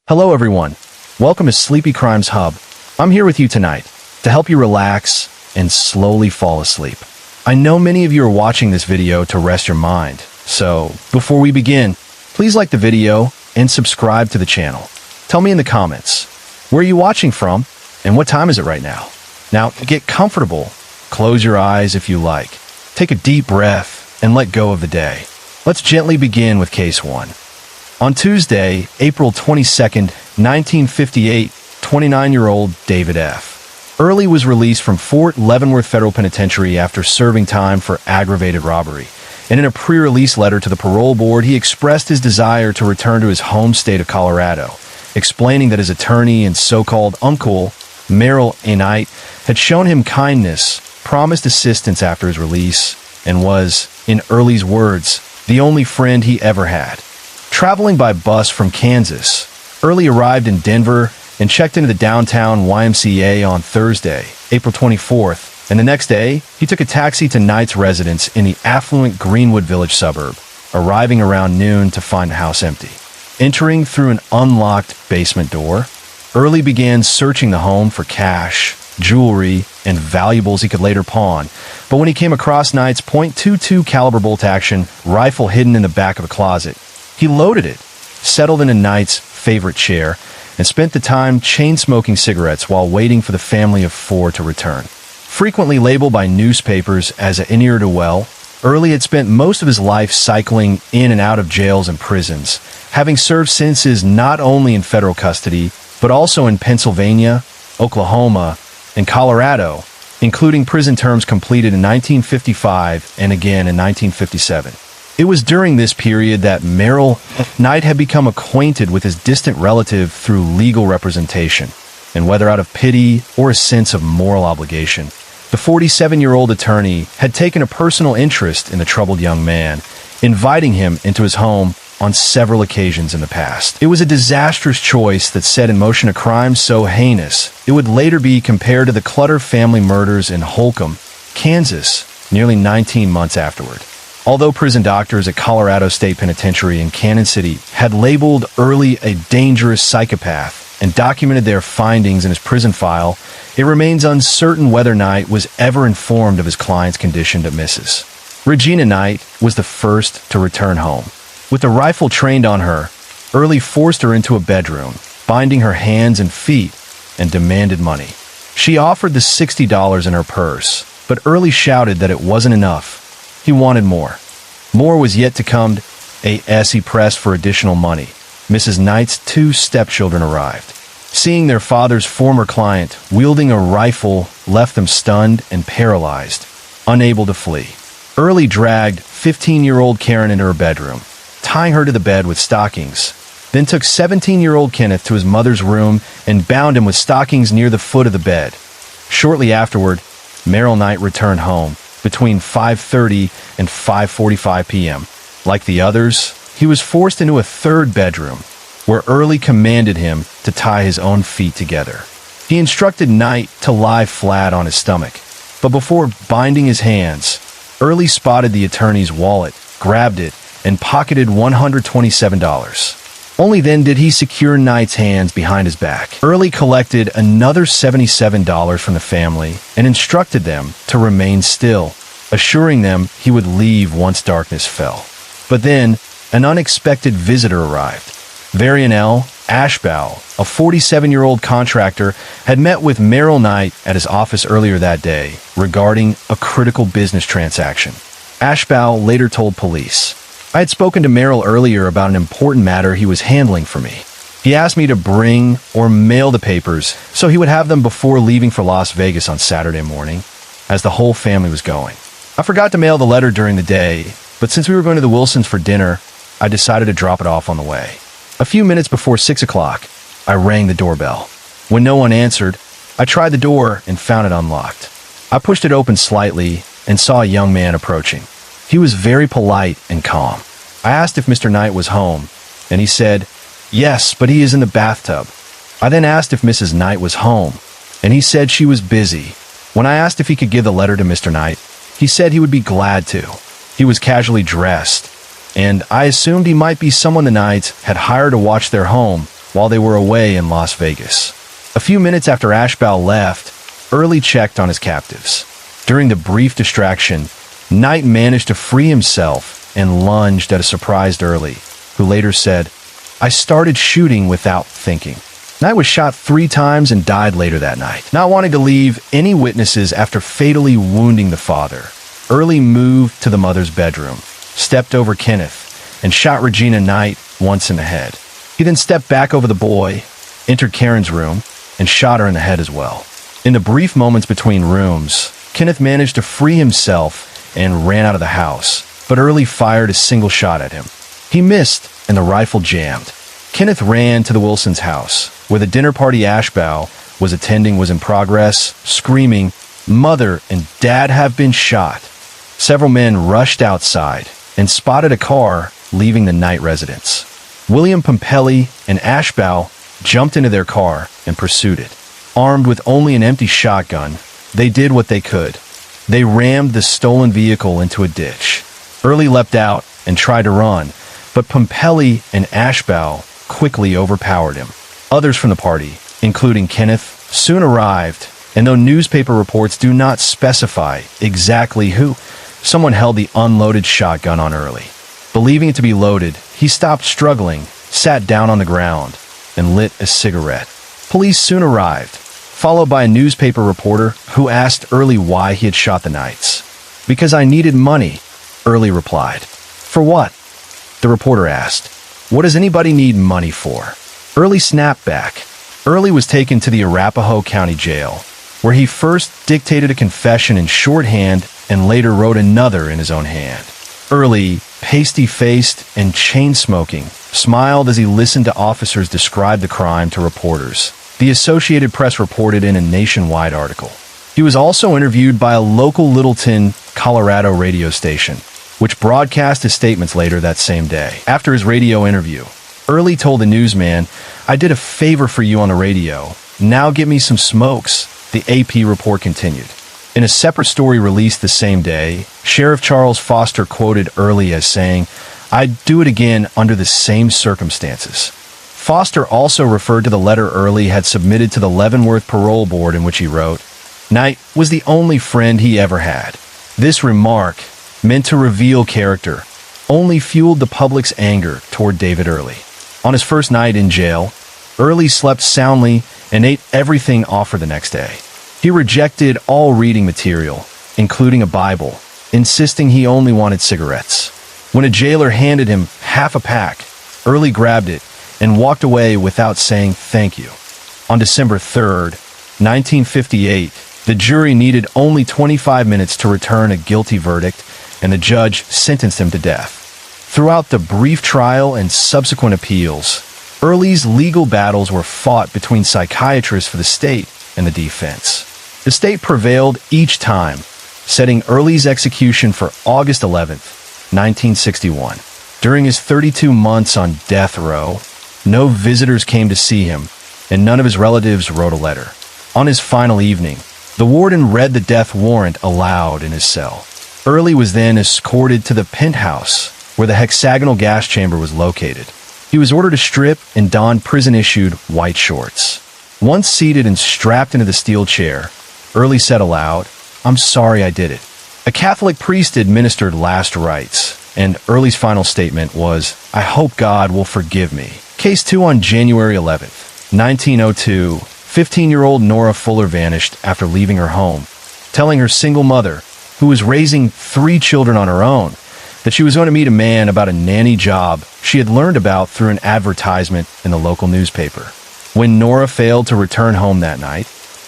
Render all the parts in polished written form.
Hello everyone. Welcome to Sleepy Crimes Hub. I'm here with you tonight to help you relax and slowly fall asleep. I know many of you are watching this video to rest your mind. So, before we begin, please like the video and subscribe to the channel. Tell me in the comments, where are you watching from and what time is it right now? Now, get comfortable. Close your eyes if you like. Take a deep breath and let go of the day. Let's gently begin with case 1. On Tuesday, April 22nd, 1958, 29-year-old David F. Early was released from Fort Leavenworth Federal Penitentiary after serving time for aggravated robbery. And in a pre-release letter to the parole board, he expressed his desire to return to his home state of Colorado, explaining that his attorney and so-called uncle, Merrill A. Knight, had shown him kindness, promised assistance after his release, and was, in Early's words, the only friend he ever had. Traveling by bus from Kansas, Early arrived in Denver and checked into the downtown YMCA on Thursday, April 24th, and the next day, he took a taxi to Knight's residence in the affluent Greenwood Village suburb, arriving around noon to find the house empty. Entering through an unlocked basement door, Early began searching the home for cash, jewelry, and valuables he could later pawn, but when he came across Knight's .22 caliber bolt-action rifle hidden in the back of a closet, he loaded it, settled into Knight's favorite chair, and spent the time chain-smoking cigarettes while waiting for the family of 4 to return. Frequently labeled by newspapers as an ne'er-do-well, Early had spent most of his life cycling in and out of jails and prisons, having served sentences not only in federal custody, but also in Pennsylvania, Oklahoma, and Colorado, including prison terms completed in 1955 and again in 1957. It was during this period that Merrill Knight had become acquainted with his distant relative through legal representation, and whether out of pity or a sense of moral obligation, the 47-year-old attorney had taken a personal interest in the troubled young man, inviting him into his home on several occasions in the past. It was a disastrous choice that set in motion a crime so heinous it would later be compared to the Clutter family murders in Holcomb, Kansas, nearly 19 months afterward. Although prison doctors at Colorado State Penitentiary in Cannon City had labeled Early a dangerous psychopath and documented their findings in his prison file, it remains uncertain whether Knight was ever informed of his client's condition to Mrs. Regina Knight was the first to return home. With the rifle trained on her, Early forced her into a bedroom, binding her hands and feet, and demanded money. She offered the $60 in her purse, but Early shouted that it wasn't enough. He wanted more. More was yet to come as he pressed for additional money. Mrs. Knight's 2 stepchildren arrived. Seeing their father's former client wielding a rifle left them stunned and paralyzed, unable to flee. Early dragged 15-year-old Karen into her bedroom, tying her to the bed with stockings, then took 17-year-old Kenneth to his mother's room and bound him with stockings near the foot of the bed. Shortly afterward, Merrill Knight returned home between 5:30 and 5:45 p.m. Like the others, he was forced into a third bedroom, where Early commanded him to tie his own feet together. He instructed Knight to lie flat on his stomach, but before binding his hands, Early spotted the attorney's wallet, grabbed it, and pocketed $127. Only then did he secure Knight's hands behind his back. Early collected another $77 from the family and instructed them to remain still, assuring them he would leave once darkness fell. But then, an unexpected visitor arrived. Varian L. Ashbow, a 47-year-old contractor, had met with Merrill Knight at his office earlier that day regarding a critical business transaction. Ashbow later told police, "I had spoken to Merrill earlier about an important matter he was handling for me. He asked me to bring or mail the papers so he would have them before leaving for Las Vegas on Saturday morning, as the whole family was going. I forgot to mail the letter during the day, but since we were going to the Wilsons for dinner, I decided to drop it off on the way. A few minutes before 6 o'clock, I rang the doorbell. When no one answered, I tried the door and found it unlocked. I pushed it open slightly and saw a young man approaching. He was very polite and calm. I asked if Mr. Knight was home, and he said, 'Yes, but he is in the bathtub.' I then asked if Mrs. Knight was home, and he said she was busy. When I asked if he could give the letter to Mr. Knight, he said he would be glad to. He was casually dressed, and I assumed he might be someone the Knights had hired to watch their home while they were away in Las Vegas. A few minutes after Ashbal left, Early checked on his captives. During the brief distraction, Knight managed to free himself and lunged at a surprised Early, who later said, "I started shooting without thinking." Knight was shot 3 times and died later that night. Not wanting to leave any witnesses after fatally wounding the father, Early moved to the mother's bedroom, stepped over Kenneth, and shot Regina Knight once in the head. He then stepped back over the boy, entered Karen's room, and shot her in the head as well. In the brief moments between rooms, Kenneth managed to free himself and ran out of the house, but Early fired a single shot at him. He missed, and the rifle jammed. Kenneth ran to the Wilsons' house, where the dinner party Ashbal was attending was in progress, screaming, "Mother and Dad have been shot." Several men rushed outside and spotted a car leaving the Knight residence. William Pompelli and Ashbal jumped into their car and pursued it. Armed with only an empty shotgun, they did what they could. They rammed the stolen vehicle into a ditch. Early leapt out and tried to run, but Pompelli and Ashbal quickly overpowered him. Others from the party, including Kenneth, soon arrived, and though newspaper reports do not specify exactly who, someone held the unloaded shotgun on Early. Believing it to be loaded, he stopped struggling, sat down on the ground, and lit a cigarette. Police soon arrived, followed by a newspaper reporter who asked Early why he had shot the Knights. "Because I needed money," Early replied. "For what?" the reporter asked. "What does anybody need money for?" Early snapped back. Early was taken to the Arapahoe County Jail, where he first dictated a confession in shorthand and later wrote another in his own hand. Early, pasty-faced and chain-smoking, smiled as he listened to officers describe the crime to reporters. The Associated Press reported in a nationwide article. He was also interviewed by a local Littleton, Colorado radio station, which broadcast his statements later that same day. After his radio interview, Early told the newsman, "I did a favor for you on the radio. Now get me some smokes," the AP report continued. In a separate story released the same day, Sheriff Charles Foster quoted Early as saying, "I'd do it again under the same circumstances." Foster also referred to the letter Early had submitted to the Leavenworth Parole Board in which he wrote, "Knight was the only friend he ever had." This remark, meant to reveal character, only fueled the public's anger toward David Early. On his first night in jail, Early slept soundly and ate everything offered the next day. He rejected all reading material, including a Bible, insisting he only wanted cigarettes. When a jailer handed him half a pack, Early grabbed it and walked away without saying thank you. On December 3rd, 1958, the jury needed only 25 minutes to return a guilty verdict, and the judge sentenced him to death. Throughout the brief trial and subsequent appeals, Early's legal battles were fought between psychiatrists for the state and the defense. The state prevailed each time, setting Early's execution for August 11th, 1961. During his 32 months on death row, no visitors came to see him, and none of his relatives wrote a letter. On his final evening, the warden read the death warrant aloud in his cell. Early was then escorted to the penthouse, where the hexagonal gas chamber was located. He was ordered to strip and don prison-issued white shorts. Once seated and strapped into the steel chair, Early said aloud, "I'm sorry I did it." A Catholic priest administered last rites, and Early's final statement was, "I hope God will forgive me." Case 2 on January 11th, 1902, 15-year-old Nora Fuller vanished after leaving her home, telling her single mother, who was raising 3 children on her own, that she was going to meet a man about a nanny job she had learned about through an advertisement in the local newspaper. When Nora failed to return home that night,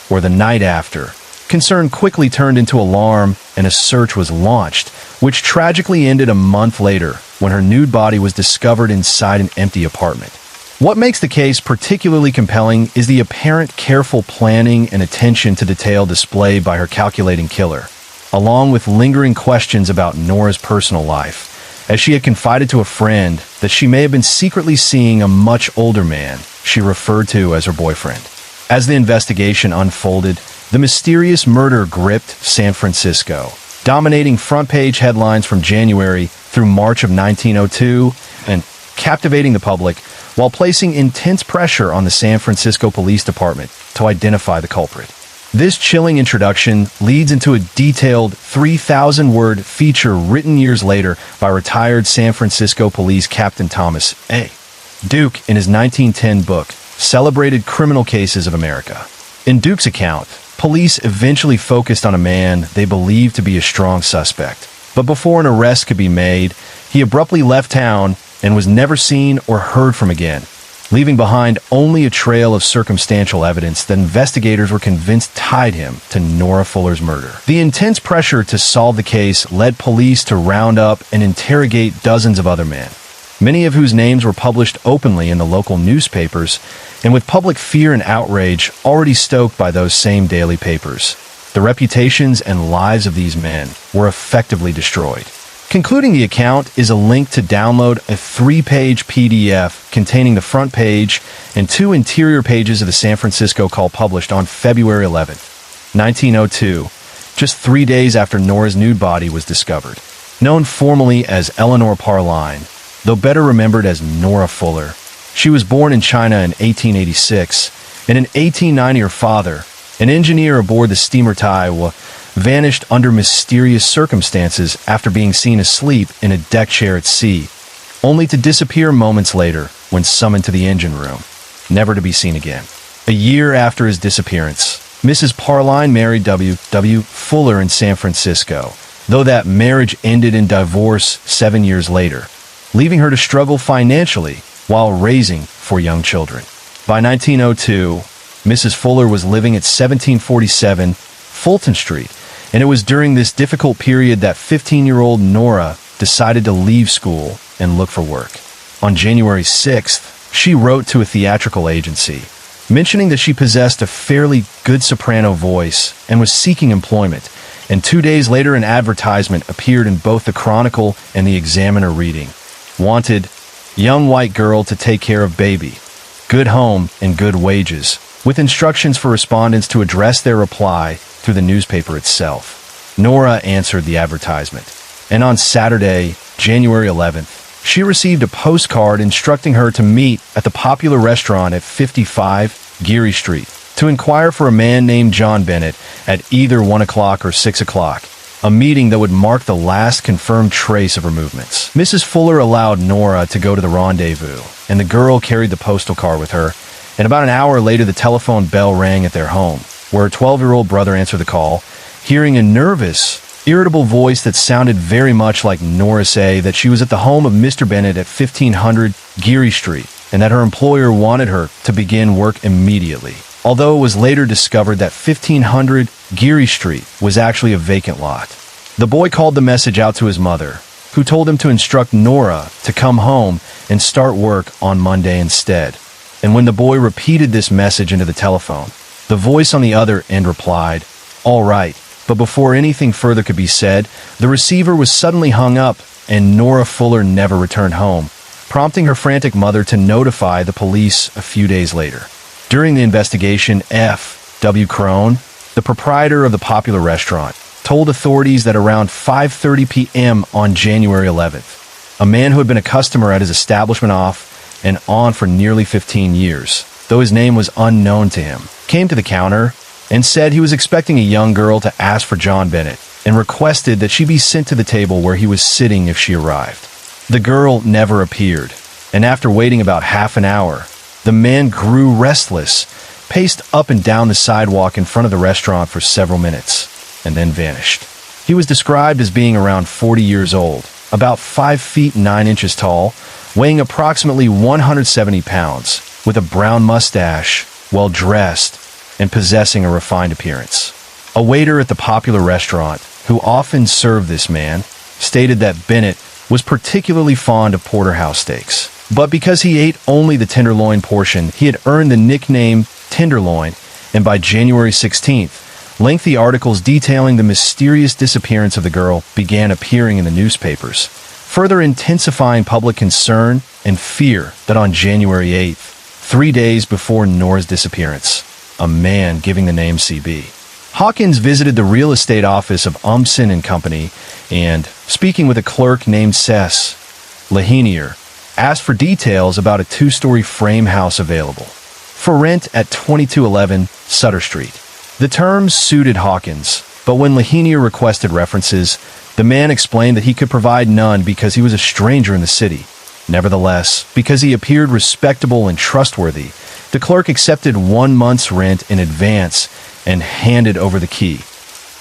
or the night after, concern quickly turned into alarm and a search was launched, which tragically ended a month later when her nude body was discovered inside an empty apartment. What makes the case particularly compelling is the apparent careful planning and attention to detail displayed by her calculating killer, along with lingering questions about Nora's personal life, as she had confided to a friend that she may have been secretly seeing a much older man she referred to as her boyfriend. As the investigation unfolded, the mysterious murder gripped San Francisco, dominating front-page headlines from January through March of 1902, and captivating the public while placing intense pressure on the San Francisco Police Department to identify the culprit. This chilling introduction leads into a detailed 3,000-word feature written years later by retired San Francisco Police Captain Thomas A. Duke in his 1910 book, Celebrated Criminal Cases of America. In Duke's account, police eventually focused on a man they believed to be a strong suspect. But before an arrest could be made, he abruptly left town and was never seen or heard from again, leaving behind only a trail of circumstantial evidence that investigators were convinced tied him to Nora Fuller's murder. The intense pressure to solve the case led police to round up and interrogate dozens of other men, many of whose names were published openly in the local newspapers, and with public fear and outrage already stoked by those same daily papers, the reputations and lives of these men were effectively destroyed. Concluding the account is a link to download a 3-page PDF containing the front page and 2 interior pages of the San Francisco Call published on February 11, 1902, just 3 days after Nora's nude body was discovered. Known formally as Eleanor Parline, though better remembered as Nora Fuller, she was born in China in 1886, and in 1890 her father, an engineer aboard the steamer Taiwa, vanished under mysterious circumstances after being seen asleep in a deck chair at sea, only to disappear moments later when summoned to the engine room, never to be seen again. A year after his disappearance, Mrs. Parline married W. Fuller in San Francisco, though that marriage ended in divorce 7 years later, leaving her to struggle financially while raising 4 young children. By 1902, Mrs. Fuller was living at 1747 Fulton Street, and it was during this difficult period that 15-year-old Nora decided to leave school and look for work. On January 6th, she wrote to a theatrical agency, mentioning that she possessed a fairly good soprano voice and was seeking employment, and 2 days later an advertisement appeared in both the Chronicle and the Examiner reading, "Wanted, young white girl to take care of baby, good home and good wages," with instructions for respondents to address their reply through the newspaper itself. Nora answered the advertisement, and on Saturday, January 11th, she received a postcard instructing her to meet at the popular restaurant at 55 Geary Street to inquire for a man named John Bennett at either 1 o'clock or 6 o'clock, a meeting that would mark the last confirmed trace of her movements. Mrs. Fuller allowed Nora to go to the rendezvous, and the girl carried the postal card with her, and about an hour later the telephone bell rang at their home, where her 12-year-old brother answered the call, hearing a nervous, irritable voice that sounded very much like Nora say that she was at the home of Mr. Bennett at 1500 Geary Street, and that her employer wanted her to begin work immediately. Although it was later discovered that 1500 Geary Street was actually a vacant lot. The boy called the message out to his mother, who told him to instruct Nora to come home and start work on Monday instead. And when the boy repeated this message into the telephone, the voice on the other end replied, "All right," but before anything further could be said, the receiver was suddenly hung up and Nora Fuller never returned home, prompting her frantic mother to notify the police a few days later. During the investigation, F. W. Crone, the proprietor of the popular restaurant, told authorities that around 5:30 p.m. on January 11th, a man who had been a customer at his establishment off and on for nearly 15 years, though his name was unknown to him, came to the counter and said he was expecting a young girl to ask for John Bennett and requested that she be sent to the table where he was sitting if she arrived. The girl never appeared, and after waiting about half an hour, the man grew restless, paced up and down the sidewalk in front of the restaurant for several minutes, and then vanished. He was described as being around 40 years old, about 5 feet 9 inches tall, weighing approximately 170 pounds, with a brown mustache, well-dressed, and possessing a refined appearance. A waiter at the popular restaurant, who often served this man, stated that Bennett was particularly fond of porterhouse steaks. But because he ate only the tenderloin portion, he had earned the nickname Tenderloin, and by January 16th, lengthy articles detailing the mysterious disappearance of the girl began appearing in the newspapers, further intensifying public concern and fear that on January 8th, 3 days before Nora's disappearance, a man giving the name C.B. Hawkins visited the real estate office of Umson and Company, and, speaking with a clerk named Cess Lahenier, asked for details about a two-story frame house available for rent at 2211 Sutter Street. The terms suited Hawkins, but when Lahenia requested references, the man explained that he could provide none because he was a stranger in the city. Nevertheless, because he appeared respectable and trustworthy, the clerk accepted 1 month's rent in advance and handed over the key,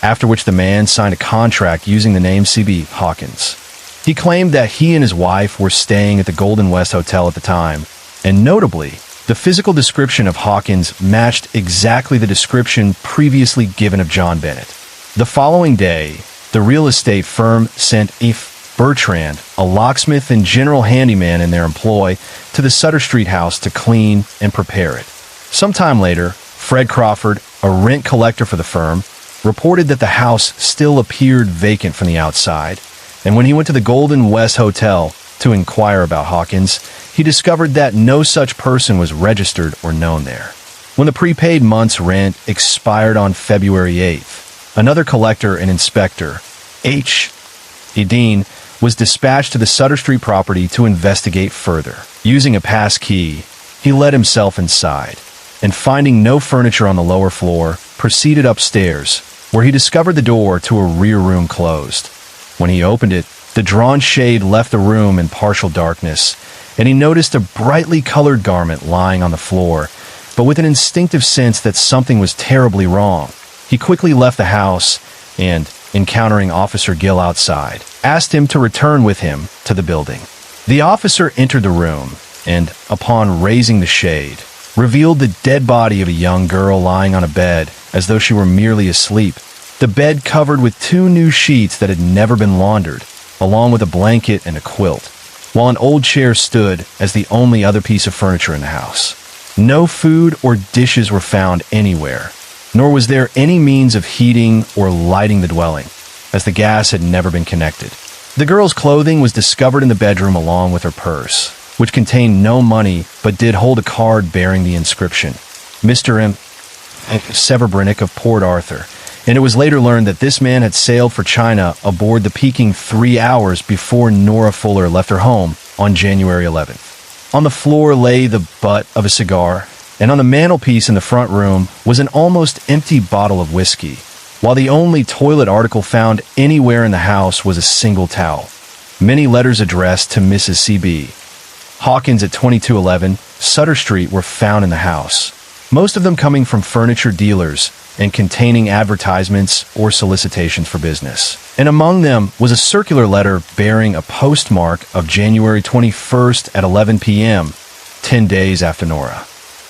after which the man signed a contract using the name C.B. Hawkins. He claimed that he and his wife were staying at the Golden West Hotel at the time, and notably, the physical description of Hawkins matched exactly the description previously given of John Bennett. The following day, the real estate firm sent F. Bertrand, a locksmith and general handyman in their employ, to the Sutter Street house to clean and prepare it. Sometime later, Fred Crawford, a rent collector for the firm, reported that the house still appeared vacant from the outside, and when he went to the Golden West Hotel to inquire about Hawkins, he discovered that no such person was registered or known there. When the prepaid month's rent expired on February 8th, another collector and inspector, H. Edine, was dispatched to the Sutter Street property to investigate further. Using a pass key, he let himself inside, and finding no furniture on the lower floor, proceeded upstairs, where he discovered the door to a rear room closed. When he opened it, the drawn shade left the room in partial darkness, and he noticed a brightly colored garment lying on the floor, but with an instinctive sense that something was terribly wrong. He quickly left the house and, encountering Officer Gill outside, asked him to return with him to the building. The officer entered the room and, upon raising the shade, revealed the dead body of a young girl lying on a bed as though she were merely asleep. The bed covered with 2 new sheets that had never been laundered, along with a blanket and a quilt, while an old chair stood as the only other piece of furniture in the house. No food or dishes were found anywhere, nor was there any means of heating or lighting the dwelling, as the gas had never been connected. The girl's clothing was discovered in the bedroom along with her purse, which contained no money but did hold a card bearing the inscription, Mr. M. Severbrinick of Port Arthur, and it was later learned that this man had sailed for China aboard the Peking 3 hours before Nora Fuller left her home on January 11th. On the floor lay the butt of a cigar, and on the mantelpiece in the front room was an almost empty bottle of whiskey, while the only toilet article found anywhere in the house was a single towel. Many letters addressed to Mrs. C.B. Hawkins at 2211 Sutter Street were found in the house, most of them coming from furniture dealers and containing advertisements or solicitations for business. And among them was a circular letter bearing a postmark of January 21st at 11 p.m., 10 days after Nora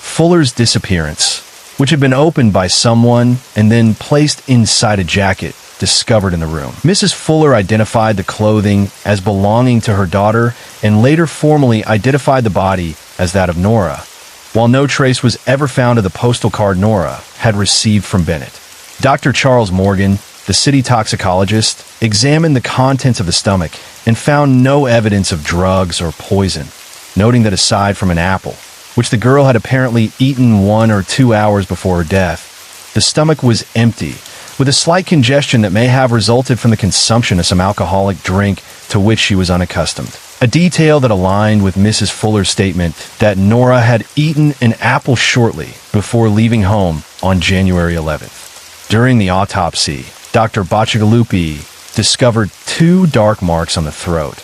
Fuller's disappearance, which had been opened by someone and then placed inside a jacket discovered in the room. Mrs. Fuller identified the clothing as belonging to her daughter and later formally identified the body as that of Nora, while no trace was ever found of the postal card Nora had received from Bennett. Dr. Charles Morgan, the city toxicologist, examined the contents of the stomach and found no evidence of drugs or poison, noting that aside from an apple, which the girl had apparently eaten 1 or 2 hours before her death, the stomach was empty, with a slight congestion that may have resulted from the consumption of some alcoholic drink to which she was unaccustomed. A detail that aligned with Mrs. Fuller's statement that Nora had eaten an apple shortly before leaving home on January 11th. During the autopsy, Dr. Bacigalupi discovered 2 dark marks on the throat,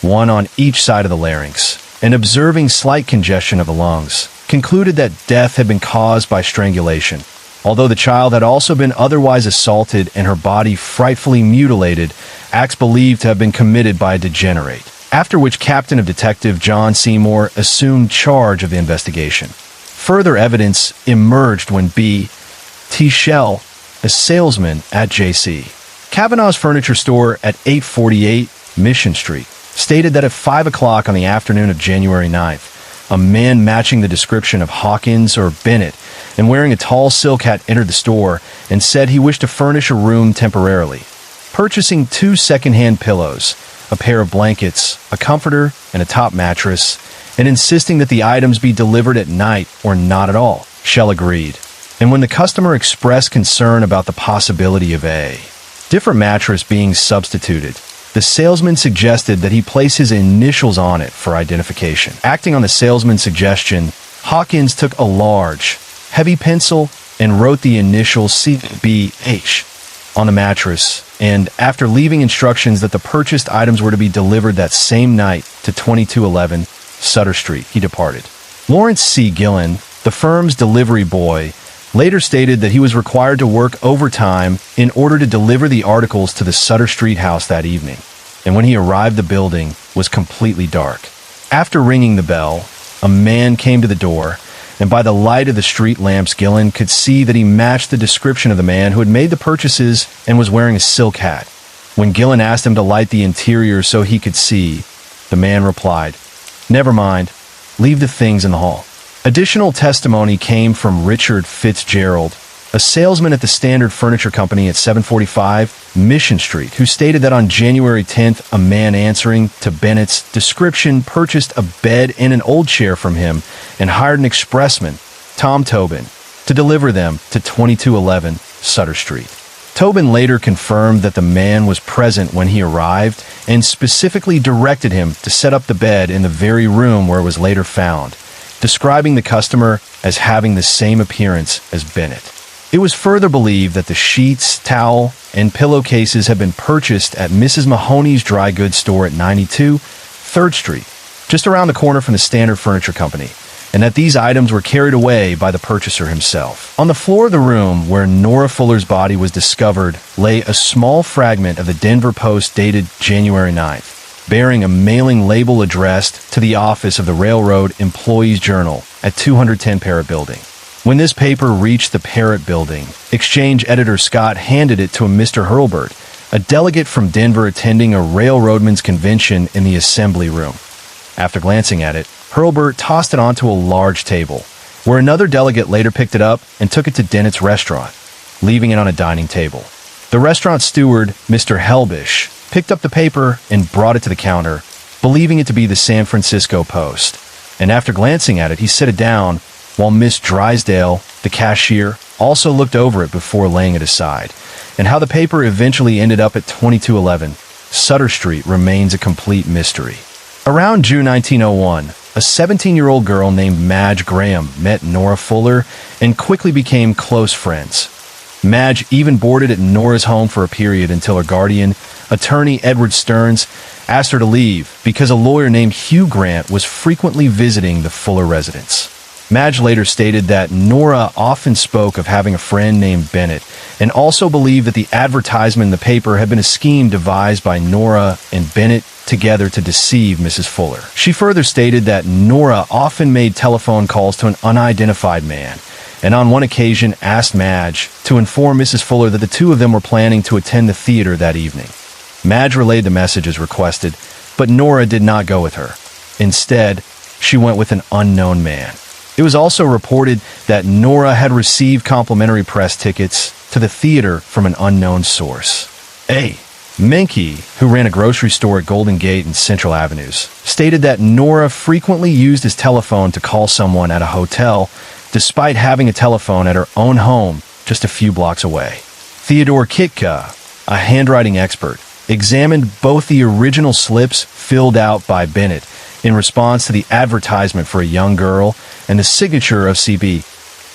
one on each side of the larynx, and observing slight congestion of the lungs, concluded that death had been caused by strangulation. Although the child had also been otherwise assaulted and her body frightfully mutilated, acts believed to have been committed by a degenerate, after which Captain of Detective John Seymour assumed charge of the investigation. Further evidence emerged when B. T. Shell, a salesman at J.C. Kavanaugh's furniture store at 848 Mission Street, stated that at 5 o'clock on the afternoon of January 9th, a man matching the description of Hawkins or Bennett and wearing a tall silk hat entered the store and said he wished to furnish a room temporarily, purchasing 2 second-hand pillows, a pair of blankets, a comforter, and a top mattress, and insisting that the items be delivered at night or not at all. Shell agreed, and when the customer expressed concern about the possibility of a different mattress being substituted, The salesman suggested that he place his initials on it for identification. Acting on the salesman's suggestion, Hawkins took a large, heavy pencil and wrote the initials CBH on the mattress, and after leaving instructions that the purchased items were to be delivered that same night to 2211 Sutter Street, he departed. Lawrence C. Gillen, the firm's delivery boy, later stated that he was required to work overtime in order to deliver the articles to the Sutter Street house that evening, and when he arrived the building was completely dark. After ringing the bell, a man came to the door, and by the light of the street lamps, Gillen could see that he matched the description of the man who had made the purchases and was wearing a silk hat. When Gillen asked him to light the interior so he could see, the man replied, "Never mind, leave the things in the hall." Additional testimony came from Richard Fitzgerald, a salesman at the Standard Furniture Company at 745 Mission Street, who stated that on January 10th, a man answering to Bennett's description purchased a bed and an old chair from him and hired an expressman, Tom Tobin, to deliver them to 2211 Sutter Street. Tobin later confirmed that the man was present when he arrived and specifically directed him to set up the bed in the very room where it was later found, describing the customer as having the same appearance as Bennett. It was further believed that the sheets, towel, and pillowcases had been purchased at Mrs. Mahoney's dry goods store at 92 3rd Street, just around the corner from the Standard Furniture Company, and that these items were carried away by the purchaser himself. On the floor of the room where Nora Fuller's body was discovered lay a small fragment of the Denver Post dated January 9th, bearing a mailing label addressed to the office of the Railroad Employees Journal at 210 Parrott Building. When this paper reached the Parrott Building, Exchange editor Scott handed it to a Mr. Hurlburt, a delegate from Denver attending a railroadmen's convention in the assembly room. After glancing at it, Hurlburt tossed it onto a large table, where another delegate later picked it up and took it to Dennett's restaurant, leaving it on a dining table. The restaurant steward, Mr. Helbish, picked up the paper and brought it to the counter, believing it to be the San Francisco Post. And after glancing at it, he set it down, while Miss Drysdale, the cashier, also looked over it before laying it aside. And how the paper eventually ended up at 2211 Sutter Street remains a complete mystery. Around June 1901, a 17-year-old girl named Madge Graham met Nora Fuller and quickly became close friends. Madge even boarded at Nora's home for a period until her guardian, attorney Edward Stearns, asked her to leave because a lawyer named Hugh Grant was frequently visiting the Fuller residence. Madge later stated that Nora often spoke of having a friend named Bennett and also believed that the advertisement in the paper had been a scheme devised by Nora and Bennett together to deceive Mrs. Fuller. She further stated that Nora often made telephone calls to an unidentified man, and on one occasion asked Madge to inform Mrs. Fuller that the two of them were planning to attend the theater that evening. Madge relayed the message as requested, but Nora did not go with her. Instead, she went with an unknown man. It was also reported that Nora had received complimentary press tickets to the theater from an unknown source. A. Menke, who ran a grocery store at Golden Gate and Central Avenues, stated that Nora frequently used his telephone to call someone at a hotel, despite having a telephone at her own home just a few blocks away. Theodore Kitka, a handwriting expert, examined both the original slips filled out by Bennett in response to the advertisement for a young girl and the signature of C.B.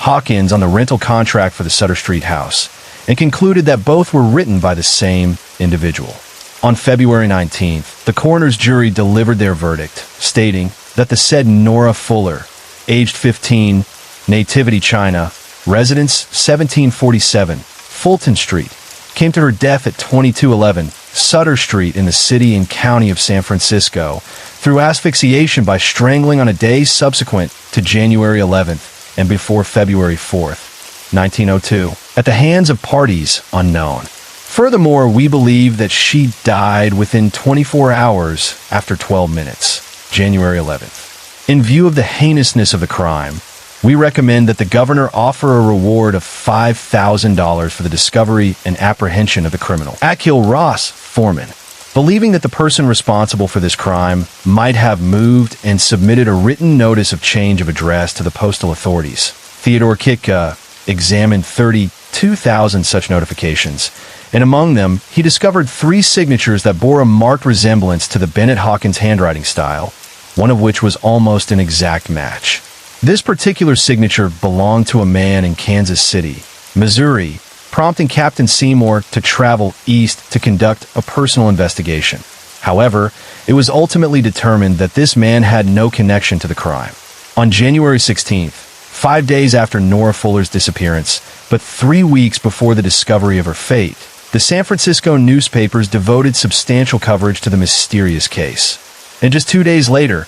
Hawkins on the rental contract for the Sutter Street house, and concluded that both were written by the same individual. On February 19th, the coroner's jury delivered their verdict, stating that the said Nora Fuller, aged 15, Nativity, China, residence 1747, Fulton Street, came to her death at 2211 Sutter Street in the city and county of San Francisco through asphyxiation by strangling on a day subsequent to January 11th and before February 4th, 1902, at the hands of parties unknown. Furthermore, we believe that she died within 24 hours after 12 minutes, January 11th. In view of the heinousness of the crime, we recommend that the governor offer a reward of $5,000 for the discovery and apprehension of the criminal. Akil Ross, foreman, believing that the person responsible for this crime might have moved and submitted a written notice of change of address to the postal authorities. Theodore Kitka examined 32,000 such notifications and among them, he discovered 3 signatures that bore a marked resemblance to the Bennett Hawkins handwriting style, one of which was almost an exact match. This particular signature belonged to a man in Kansas City, Missouri, prompting Captain Seymour to travel east to conduct a personal investigation. However, it was ultimately determined that this man had no connection to the crime. On January 16th, 5 days after Nora Fuller's disappearance, but 3 weeks before the discovery of her fate, the San Francisco newspapers devoted substantial coverage to the mysterious case. And just 2 days later,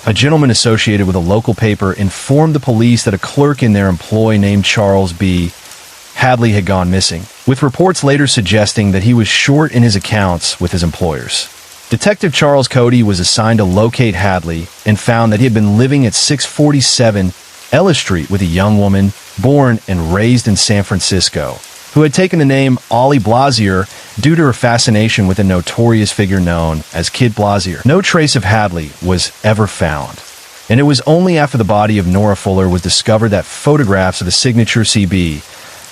a gentleman associated with a local paper informed the police that a clerk in their employ named Charles B. Hadley had gone missing, with reports later suggesting that he was short in his accounts with his employers. Detective Charles Cody was assigned to locate Hadley and found that he had been living at 647 Ellis Street with a young woman born and raised in San Francisco, who had taken the name Ollie Blasier due to her fascination with a notorious figure known as Kid Blasier. No trace of Hadley was ever found, and it was only after the body of Nora Fuller was discovered that photographs of the signature CB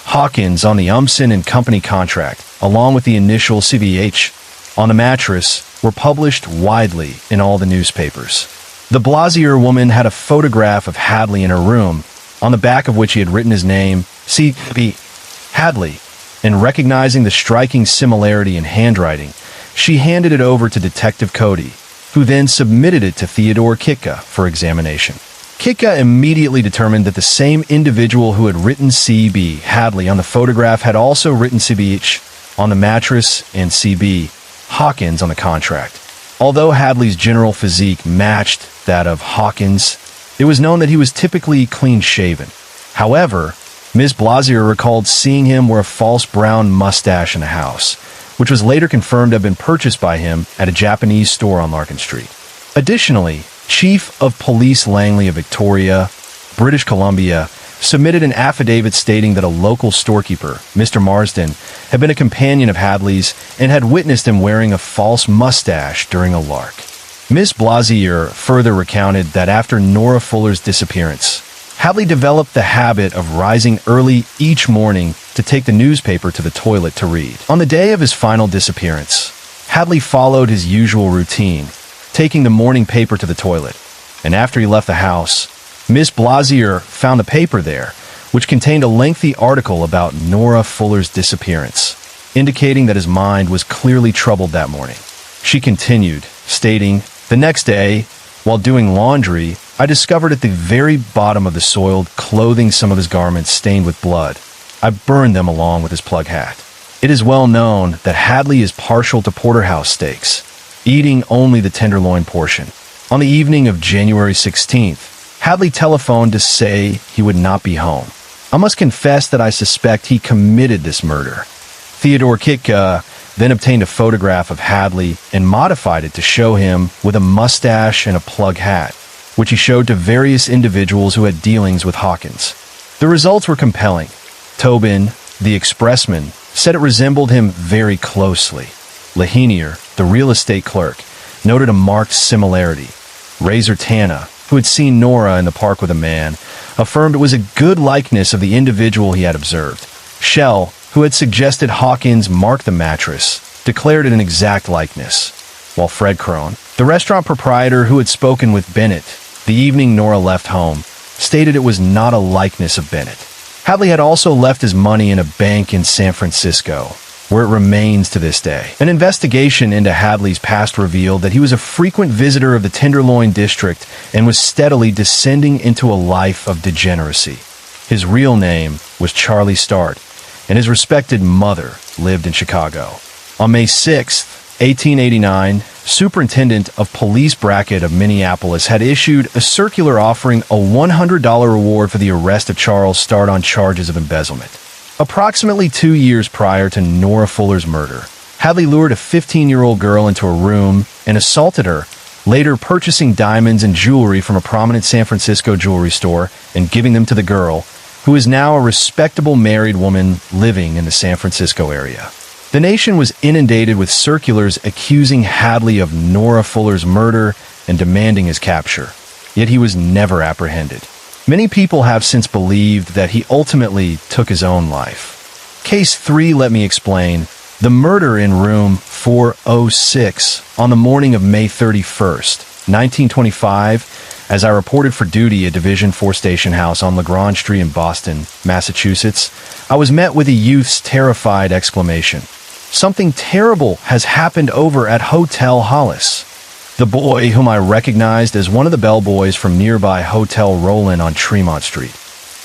Hawkins on the Umsen and Company contract, along with the initial CVH on the mattress, were published widely in all the newspapers. The Blasier woman had a photograph of Hadley in her room, on the back of which he had written his name, C.B. Hadley, and recognizing the striking similarity in handwriting, she handed it over to Detective Cody, who then submitted it to Theodore Kitka for examination. Kitka immediately determined that the same individual who had written C.B. Hadley on the photograph had also written C.B.H. on the mattress and C.B. Hawkins on the contract. Although Hadley's general physique matched that of Hawkins, it was known that he was typically clean-shaven. However, Ms. Blasier recalled seeing him wear a false brown mustache in the house, which was later confirmed to have been purchased by him at a Japanese store on Larkin Street. Additionally, Chief of Police Langley of Victoria, British Columbia, submitted an affidavit stating that a local storekeeper, Mr. Marsden, had been a companion of Hadley's and had witnessed him wearing a false mustache during a lark. Miss Blasier further recounted that after Nora Fuller's disappearance, Hadley developed the habit of rising early each morning to take the newspaper to the toilet to read. On the day of his final disappearance, Hadley followed his usual routine, taking the morning paper to the toilet, and after he left the house, Miss Blasier found the paper there, which contained a lengthy article about Nora Fuller's disappearance, indicating that his mind was clearly troubled that morning. She continued, stating, "The next day, while doing laundry, I discovered at the very bottom of the soiled clothing some of his garments stained with blood. I burned them along with his plug hat. It is well known that Hadley is partial to porterhouse steaks, eating only the tenderloin portion. On the evening of January 16th, Hadley telephoned to say he would not be home. I must confess that I suspect he committed this murder." Theodore Kitka then obtained a photograph of Hadley and modified it to show him with a mustache and a plug hat, which he showed to various individuals who had dealings with Hawkins. The results were compelling. Tobin, the expressman, said it resembled him very closely. Lahenier, the real estate clerk, noted a marked similarity. Razor Tana, who had seen Nora in the park with a man, affirmed it was a good likeness of the individual he had observed. Shell, who had suggested Hawkins mark the mattress, declared it an exact likeness. While Fred Crone, the restaurant proprietor who had spoken with Bennett the evening Nora left home, stated it was not a likeness of Bennett. Hadley had also left his money in a bank in San Francisco, where it remains to this day. An investigation into Hadley's past revealed that he was a frequent visitor of the Tenderloin district and was steadily descending into a life of degeneracy. His real name was Charlie Start, and his respected mother lived in Chicago. On May 6, 1889, Superintendent of Police Brackett of Minneapolis had issued a circular offering a $100 reward for the arrest of Charles Start on charges of embezzlement. Approximately 2 years prior to Nora Fuller's murder, Hadley lured a 15-year-old girl into a room and assaulted her, later purchasing diamonds and jewelry from a prominent San Francisco jewelry store and giving them to the girl, who is now a respectable married woman living in the San Francisco area. The nation was inundated with circulars accusing Hadley of Nora Fuller's murder and demanding his capture, yet he was never apprehended. Many people have since believed that he ultimately took his own life. Case 3, let me explain. The murder in room 406 on the morning of May 31st, 1925, as I reported for duty at Division 4 Station House on LaGrange Street in Boston, Massachusetts. I was met with a youth's terrified exclamation. Something terrible has happened over at Hotel Hollis. The boy, whom I recognized as one of the bellboys from nearby Hotel Roland on Tremont Street,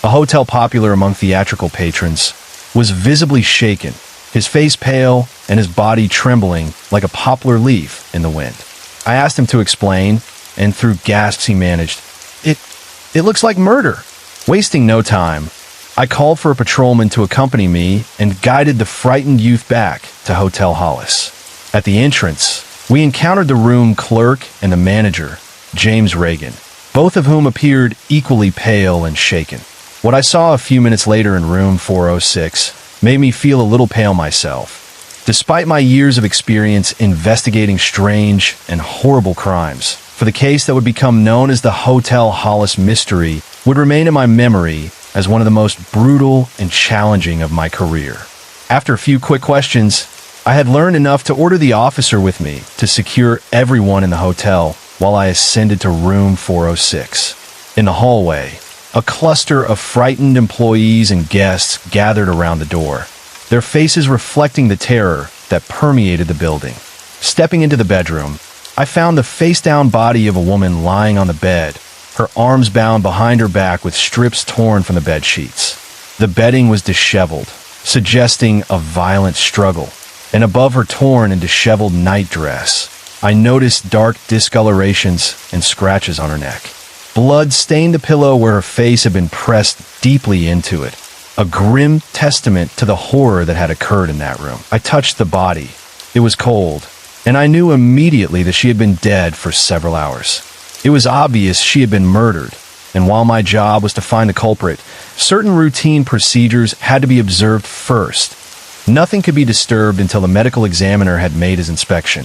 a hotel popular among theatrical patrons, was visibly shaken, his face pale and his body trembling like a poplar leaf in the wind. I asked him to explain, and through gasps he managed, It looks like murder. Wasting no time, I called for a patrolman to accompany me and guided the frightened youth back to Hotel Hollis. At the entrance, we encountered the room clerk and the manager, James Reagan, both of whom appeared equally pale and shaken. What I saw a few minutes later in room 406 made me feel a little pale myself. Despite my years of experience investigating strange and horrible crimes, for the case that would become known as the Hotel Hollis mystery would remain in my memory as one of the most brutal and challenging of my career. After a few quick questions, I had learned enough to order the officer with me to secure everyone in the hotel while I ascended to room 406. In the hallway, a cluster of frightened employees and guests gathered around the door, their faces reflecting the terror that permeated the building. Stepping into the bedroom, I found the face-down body of a woman lying on the bed, her arms bound behind her back with strips torn from the bed sheets. The bedding was disheveled, suggesting a violent struggle, and above her torn and disheveled nightdress, I noticed dark discolorations and scratches on her neck. Blood stained the pillow where her face had been pressed deeply into it, a grim testament to the horror that had occurred in that room. I touched the body. It was cold, and I knew immediately that she had been dead for several hours. It was obvious she had been murdered, and while my job was to find the culprit, certain routine procedures had to be observed first. Nothing could be disturbed until the medical examiner had made his inspection.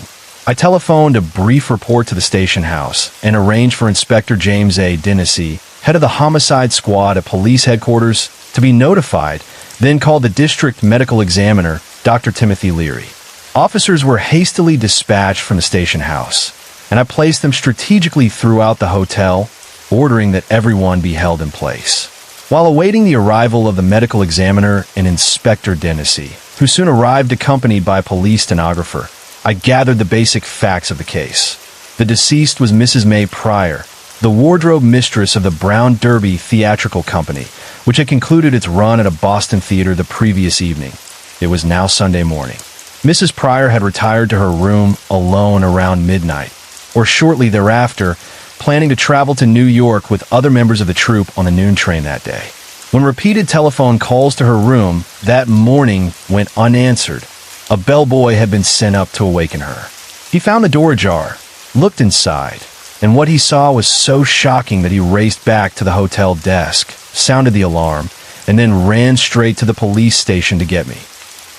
I telephoned a brief report to the station house and arranged for Inspector James A. Dennessy, head of the homicide squad at police headquarters, to be notified, then called the district medical examiner, Dr. Timothy Leary. Officers were hastily dispatched from the station house, and I placed them strategically throughout the hotel, ordering that everyone be held in place. While awaiting the arrival of the medical examiner and Inspector Dennessy, who soon arrived accompanied by a police stenographer, I gathered the basic facts of the case. The deceased was Mrs. May Pryor, the wardrobe mistress of the Brown Derby Theatrical Company, which had concluded its run at a Boston theater the previous evening. It was now Sunday morning. Mrs. Pryor had retired to her room alone around midnight, or shortly thereafter, planning to travel to New York with other members of the troupe on the noon train that day. When repeated telephone calls to her room that morning went unanswered, a bellboy had been sent up to awaken her. He found the door ajar, looked inside, and what he saw was so shocking that he raced back to the hotel desk, sounded the alarm, and then ran straight to the police station to get me.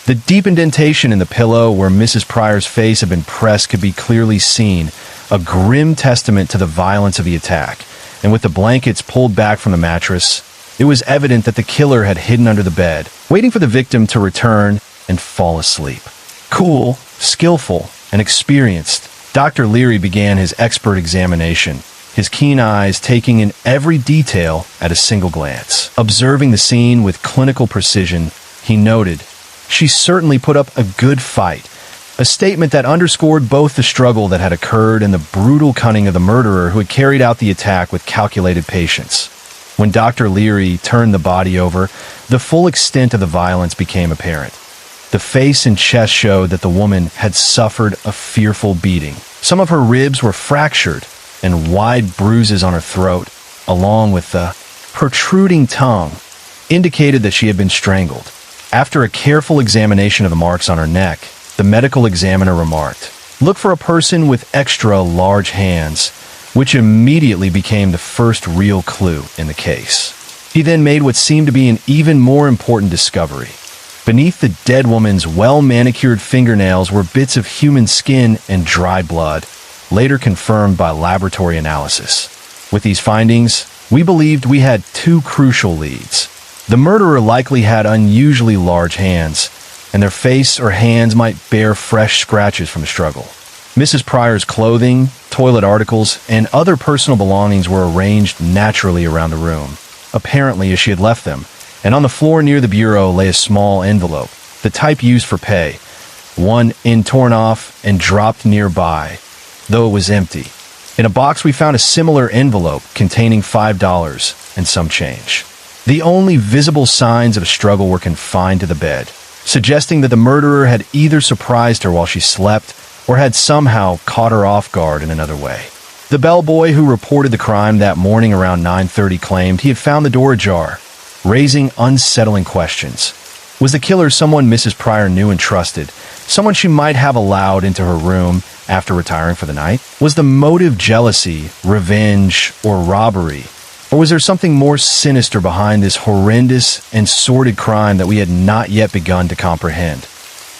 The deep indentation in the pillow where Mrs. Pryor's face had been pressed could be clearly seen, a grim testament to the violence of the attack, and with the blankets pulled back from the mattress, it was evident that the killer had hidden under the bed, waiting for the victim to return and fall asleep. Cool, skillful, and experienced, Dr. Leary began his expert examination, his keen eyes taking in every detail at a single glance. Observing the scene with clinical precision, he noted, "She certainly put up a good fight," a statement that underscored both the struggle that had occurred and the brutal cunning of the murderer who had carried out the attack with calculated patience. When Dr. Leary turned the body over, the full extent of the violence became apparent. The face and chest showed that the woman had suffered a fearful beating. Some of her ribs were fractured, and wide bruises on her throat, along with the protruding tongue, indicated that she had been strangled. After a careful examination of the marks on her neck, the medical examiner remarked, "Look for a person with extra large hands," which immediately became the first real clue in the case. He then made what seemed to be an even more important discovery. Beneath the dead woman's well-manicured fingernails were bits of human skin and dried blood, later confirmed by laboratory analysis. With these findings, we believed we had two crucial leads. The murderer likely had unusually large hands, and their face or hands might bear fresh scratches from the struggle. Mrs. Pryor's clothing, toilet articles, and other personal belongings were arranged naturally around the room, apparently as she had left them, and on the floor near the bureau lay a small envelope, the type used for pay, one end torn off and dropped nearby, though it was empty. In a box we found a similar envelope containing $5 and some change. The only visible signs of a struggle were confined to the bed, suggesting that the murderer had either surprised her while she slept or had somehow caught her off guard in another way. The bellboy who reported the crime that morning around 9:30 claimed he had found the door ajar, raising unsettling questions. Was the killer someone Mrs. Pryor knew and trusted, someone she might have allowed into her room after retiring for the night? Was the motive jealousy, revenge, or robbery? Or was there something more sinister behind this horrendous and sordid crime that we had not yet begun to comprehend?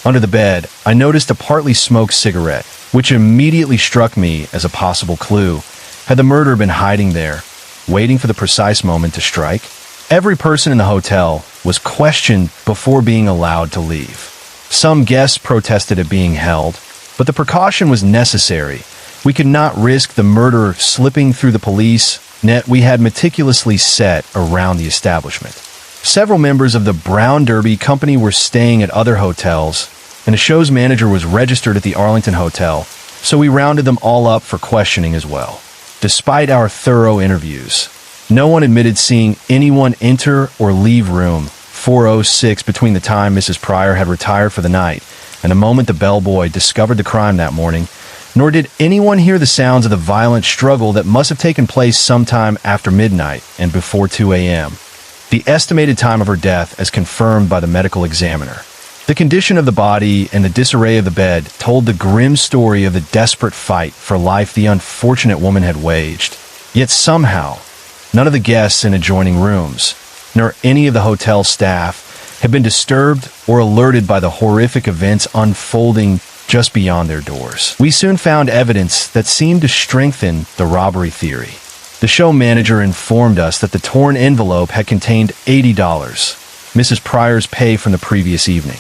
Under the bed, I noticed a partly smoked cigarette, which immediately struck me as a possible clue. Had the murderer been hiding there, waiting for the precise moment to strike? Every person in the hotel was questioned before being allowed to leave. Some guests protested it being held, but the precaution was necessary. We could not risk the murderer slipping through the police net we had meticulously set around the establishment. Several members of the Brown Derby Company were staying at other hotels, and the show's manager was registered at the Arlington Hotel, so we rounded them all up for questioning as well. Despite our thorough interviews, no one admitted seeing anyone enter or leave room 406 between the time Mrs. Pryor had retired for the night and the moment the bellboy discovered the crime that morning, nor did anyone hear the sounds of the violent struggle that must have taken place sometime after midnight and before 2 a.m. The estimated time of her death as confirmed by the medical examiner. The condition of the body and the disarray of the bed told the grim story of the desperate fight for life the unfortunate woman had waged. Yet somehow, none of the guests in adjoining rooms, nor any of the hotel staff, had been disturbed or alerted by the horrific events unfolding just beyond their doors. We soon found evidence that seemed to strengthen the robbery theory. The show manager informed us that the torn envelope had contained $80, Mrs. Pryor's pay from the previous evening.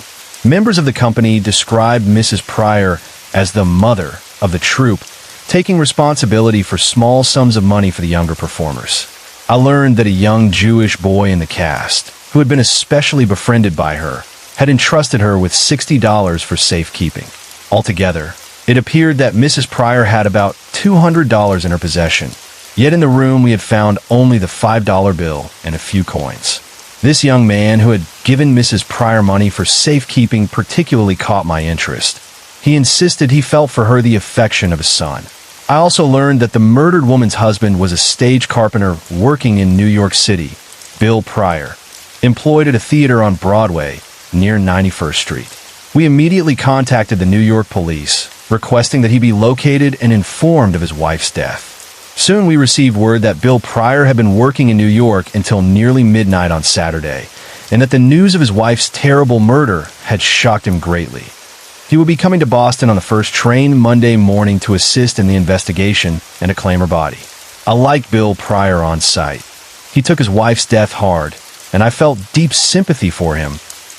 Members of the company described Mrs. Pryor as the mother of the troupe, taking responsibility for small sums of money for the younger performers. I learned that a young Jewish boy in the cast, who had been especially befriended by her, had entrusted her with $60 for safekeeping. Altogether, it appeared that Mrs. Pryor had about $200 in her possession, yet in the room we had found only the $5 bill and a few coins. This young man who had given Mrs. Pryor money for safekeeping particularly caught my interest. He insisted he felt for her the affection of a son. I also learned that the murdered woman's husband was a stage carpenter working in New York City, Bill Pryor, employed at a theater on Broadway near 91st Street. We immediately contacted the New York police, requesting that he be located and informed of his wife's death. Soon we received word that Bill Pryor had been working in New York until nearly midnight on Saturday, and that the news of his wife's terrible murder had shocked him greatly. He would be coming to Boston on the first train Monday morning to assist in the investigation and to claim her body. I liked Bill Pryor on sight. He took his wife's death hard, and I felt deep sympathy for him,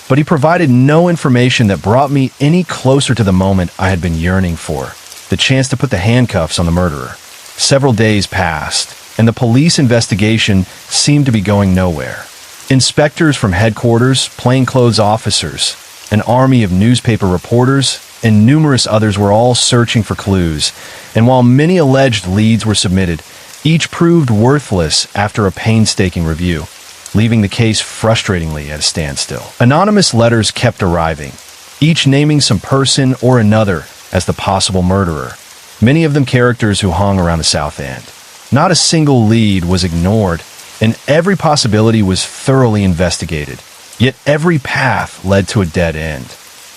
but he provided no information that brought me any closer to the moment I had been yearning for, the chance to put the handcuffs on the murderer. Several days passed, and the police investigation seemed to be going nowhere. Inspectors from headquarters, plainclothes officers, an army of newspaper reporters, and numerous others were all searching for clues, and while many alleged leads were submitted, each proved worthless after a painstaking review, leaving the case frustratingly at a standstill. Anonymous letters kept arriving, each naming some person or another as the possible murderer, many of them characters who hung around the South End. Not a single lead was ignored, and every possibility was thoroughly investigated. Yet every path led to a dead end.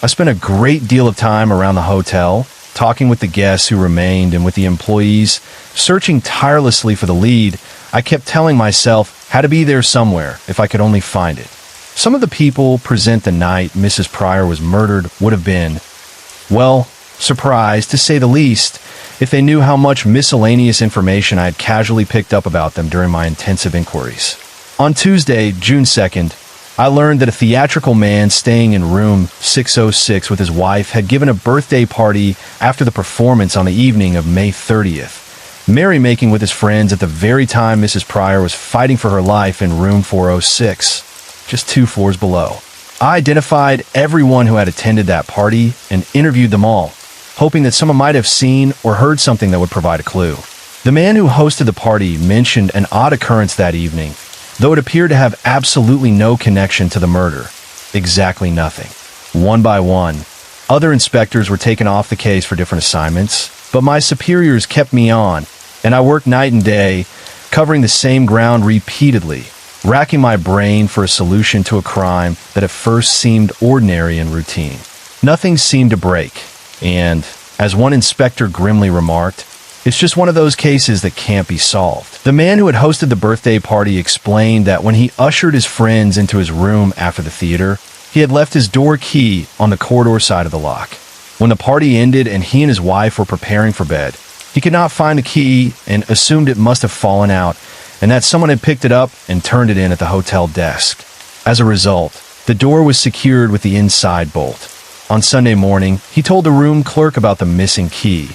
I spent a great deal of time around the hotel, talking with the guests who remained and with the employees, searching tirelessly for the lead. I kept telling myself how to be there somewhere if I could only find it. Some of the people present the night Mrs. Pryor was murdered would have been, well, surprised to say the least, if they knew how much miscellaneous information I had casually picked up about them during my intensive inquiries. On Tuesday, June 2nd, I learned that a theatrical man staying in room 606 with his wife had given a birthday party after the performance on the evening of May 30th, merrymaking with his friends at the very time Mrs. Pryor was fighting for her life in room 406, just 2 floors below. I identified everyone who had attended that party and interviewed them all, hoping that someone might have seen or heard something that would provide a clue. The man who hosted the party mentioned an odd occurrence that evening, though it appeared to have absolutely no connection to the murder. Exactly nothing. One by one, other inspectors were taken off the case for different assignments, but my superiors kept me on, and I worked night and day, covering the same ground repeatedly, racking my brain for a solution to a crime that at first seemed ordinary and routine. Nothing seemed to break, and, as one inspector grimly remarked, it's just one of those cases that can't be solved. The man who had hosted the birthday party explained that when he ushered his friends into his room after the theater, he had left his door key on the corridor side of the lock. When the party ended and he and his wife were preparing for bed, he could not find the key and assumed it must have fallen out and that someone had picked it up and turned it in at the hotel desk. As a result, the door was secured with the inside bolt. On Sunday morning, he told the room clerk about the missing key,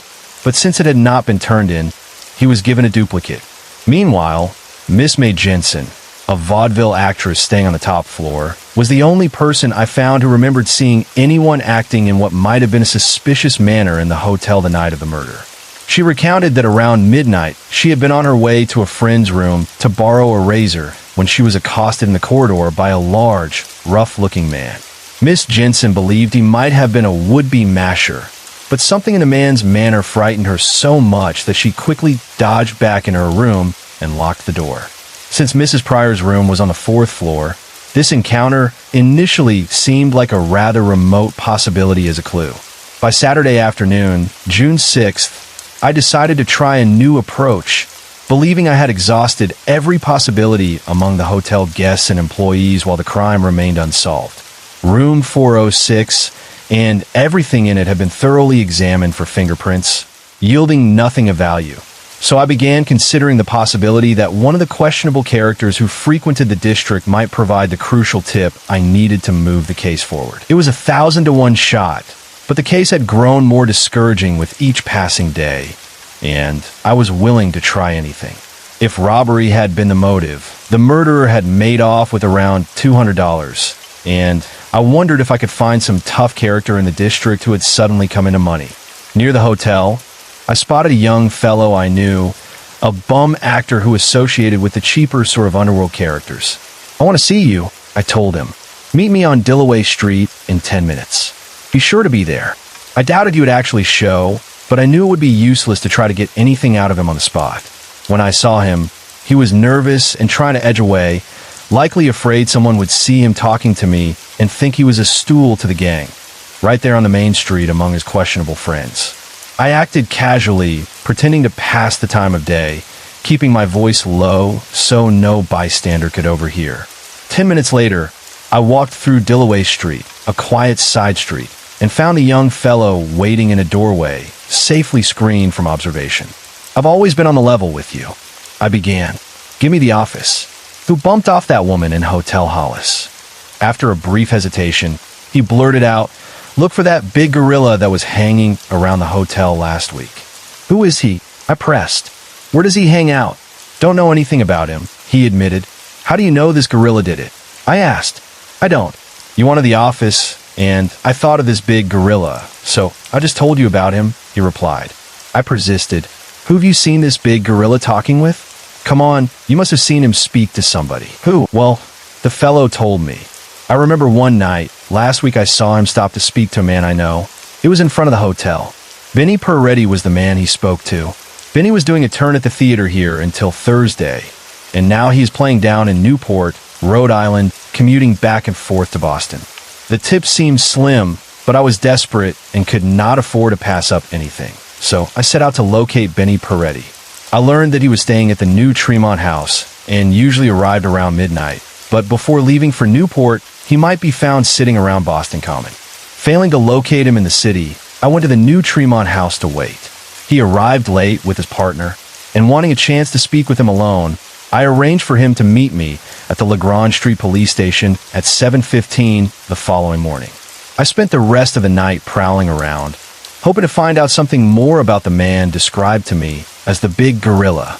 but since it had not been turned in, he was given a duplicate. Meanwhile, Miss May Jensen, a vaudeville actress staying on the top floor, was the only person I found who remembered seeing anyone acting in what might have been a suspicious manner in the hotel the night of the murder. She recounted that around midnight, she had been on her way to a friend's room to borrow a razor when she was accosted in the corridor by a large, rough-looking man. Miss Jensen believed he might have been a would-be masher, but something in the man's manner frightened her so much that she quickly dodged back in her room and locked the door. Since Mrs. Pryor's room was on the 4th floor, this encounter initially seemed like a rather remote possibility as a clue. By Saturday afternoon, June 6th, I decided to try a new approach, believing I had exhausted every possibility among the hotel guests and employees while the crime remained unsolved. Room 406 and everything in it had been thoroughly examined for fingerprints, yielding nothing of value. So I began considering the possibility that one of the questionable characters who frequented the district might provide the crucial tip I needed to move the case forward. It was a 1,000-to-1 shot, but the case had grown more discouraging with each passing day, and I was willing to try anything. If robbery had been the motive, the murderer had made off with around $200, and I wondered if I could find some tough character in the district who had suddenly come into money. Near the hotel, I spotted a young fellow I knew, a bum actor who associated with the cheaper sort of underworld characters. "I want to see you," I told him. "Meet me on Dillaway Street in 10 minutes. Be sure to be there." I doubted he would actually show, but I knew it would be useless to try to get anything out of him on the spot. When I saw him, he was nervous and trying to edge away, likely afraid someone would see him talking to me and think he was a stool to the gang, right there on the main street among his questionable friends. I acted casually, pretending to pass the time of day, keeping my voice low so no bystander could overhear. 10 minutes later, I walked through Dillaway Street, a quiet side street, and found a young fellow waiting in a doorway, safely screened from observation. "I've always been on the level with you," I began. "Give me the office." "Who bumped off that woman in Hotel Hollis?" After a brief hesitation, he blurted out, "Look for that big gorilla that was hanging around the hotel last week." "Who is he?" I pressed. "Where does he hang out?" "Don't know anything about him," he admitted. "How do you know this gorilla did it?" I asked. "I don't. You wanted the office, and I thought of this big gorilla, so I just told you about him," he replied. I persisted. "Who have you seen this big gorilla talking with?" "Come on, you must have seen him speak to somebody." "Who?" "Well, the fellow told me. I remember one night, last week I saw him stop to speak to a man I know. It was in front of the hotel. Benny Peretti was the man he spoke to. Benny was doing a turn at the theater here until Thursday, and now he's playing down in Newport, Rhode Island, commuting back and forth to Boston. The tip seemed slim, but I was desperate and could not afford to pass up anything. So I set out to locate Benny Peretti. I learned that he was staying at the new Tremont House and usually arrived around midnight, but before leaving for Newport, he might be found sitting around Boston Common. Failing to locate him in the city, I went to the new Tremont House to wait. He arrived late with his partner, and wanting a chance to speak with him alone, I arranged for him to meet me at the LaGrange Street Police Station at 7:15 the following morning. I spent the rest of the night prowling around, hoping to find out something more about the man described to me as the Big Gorilla.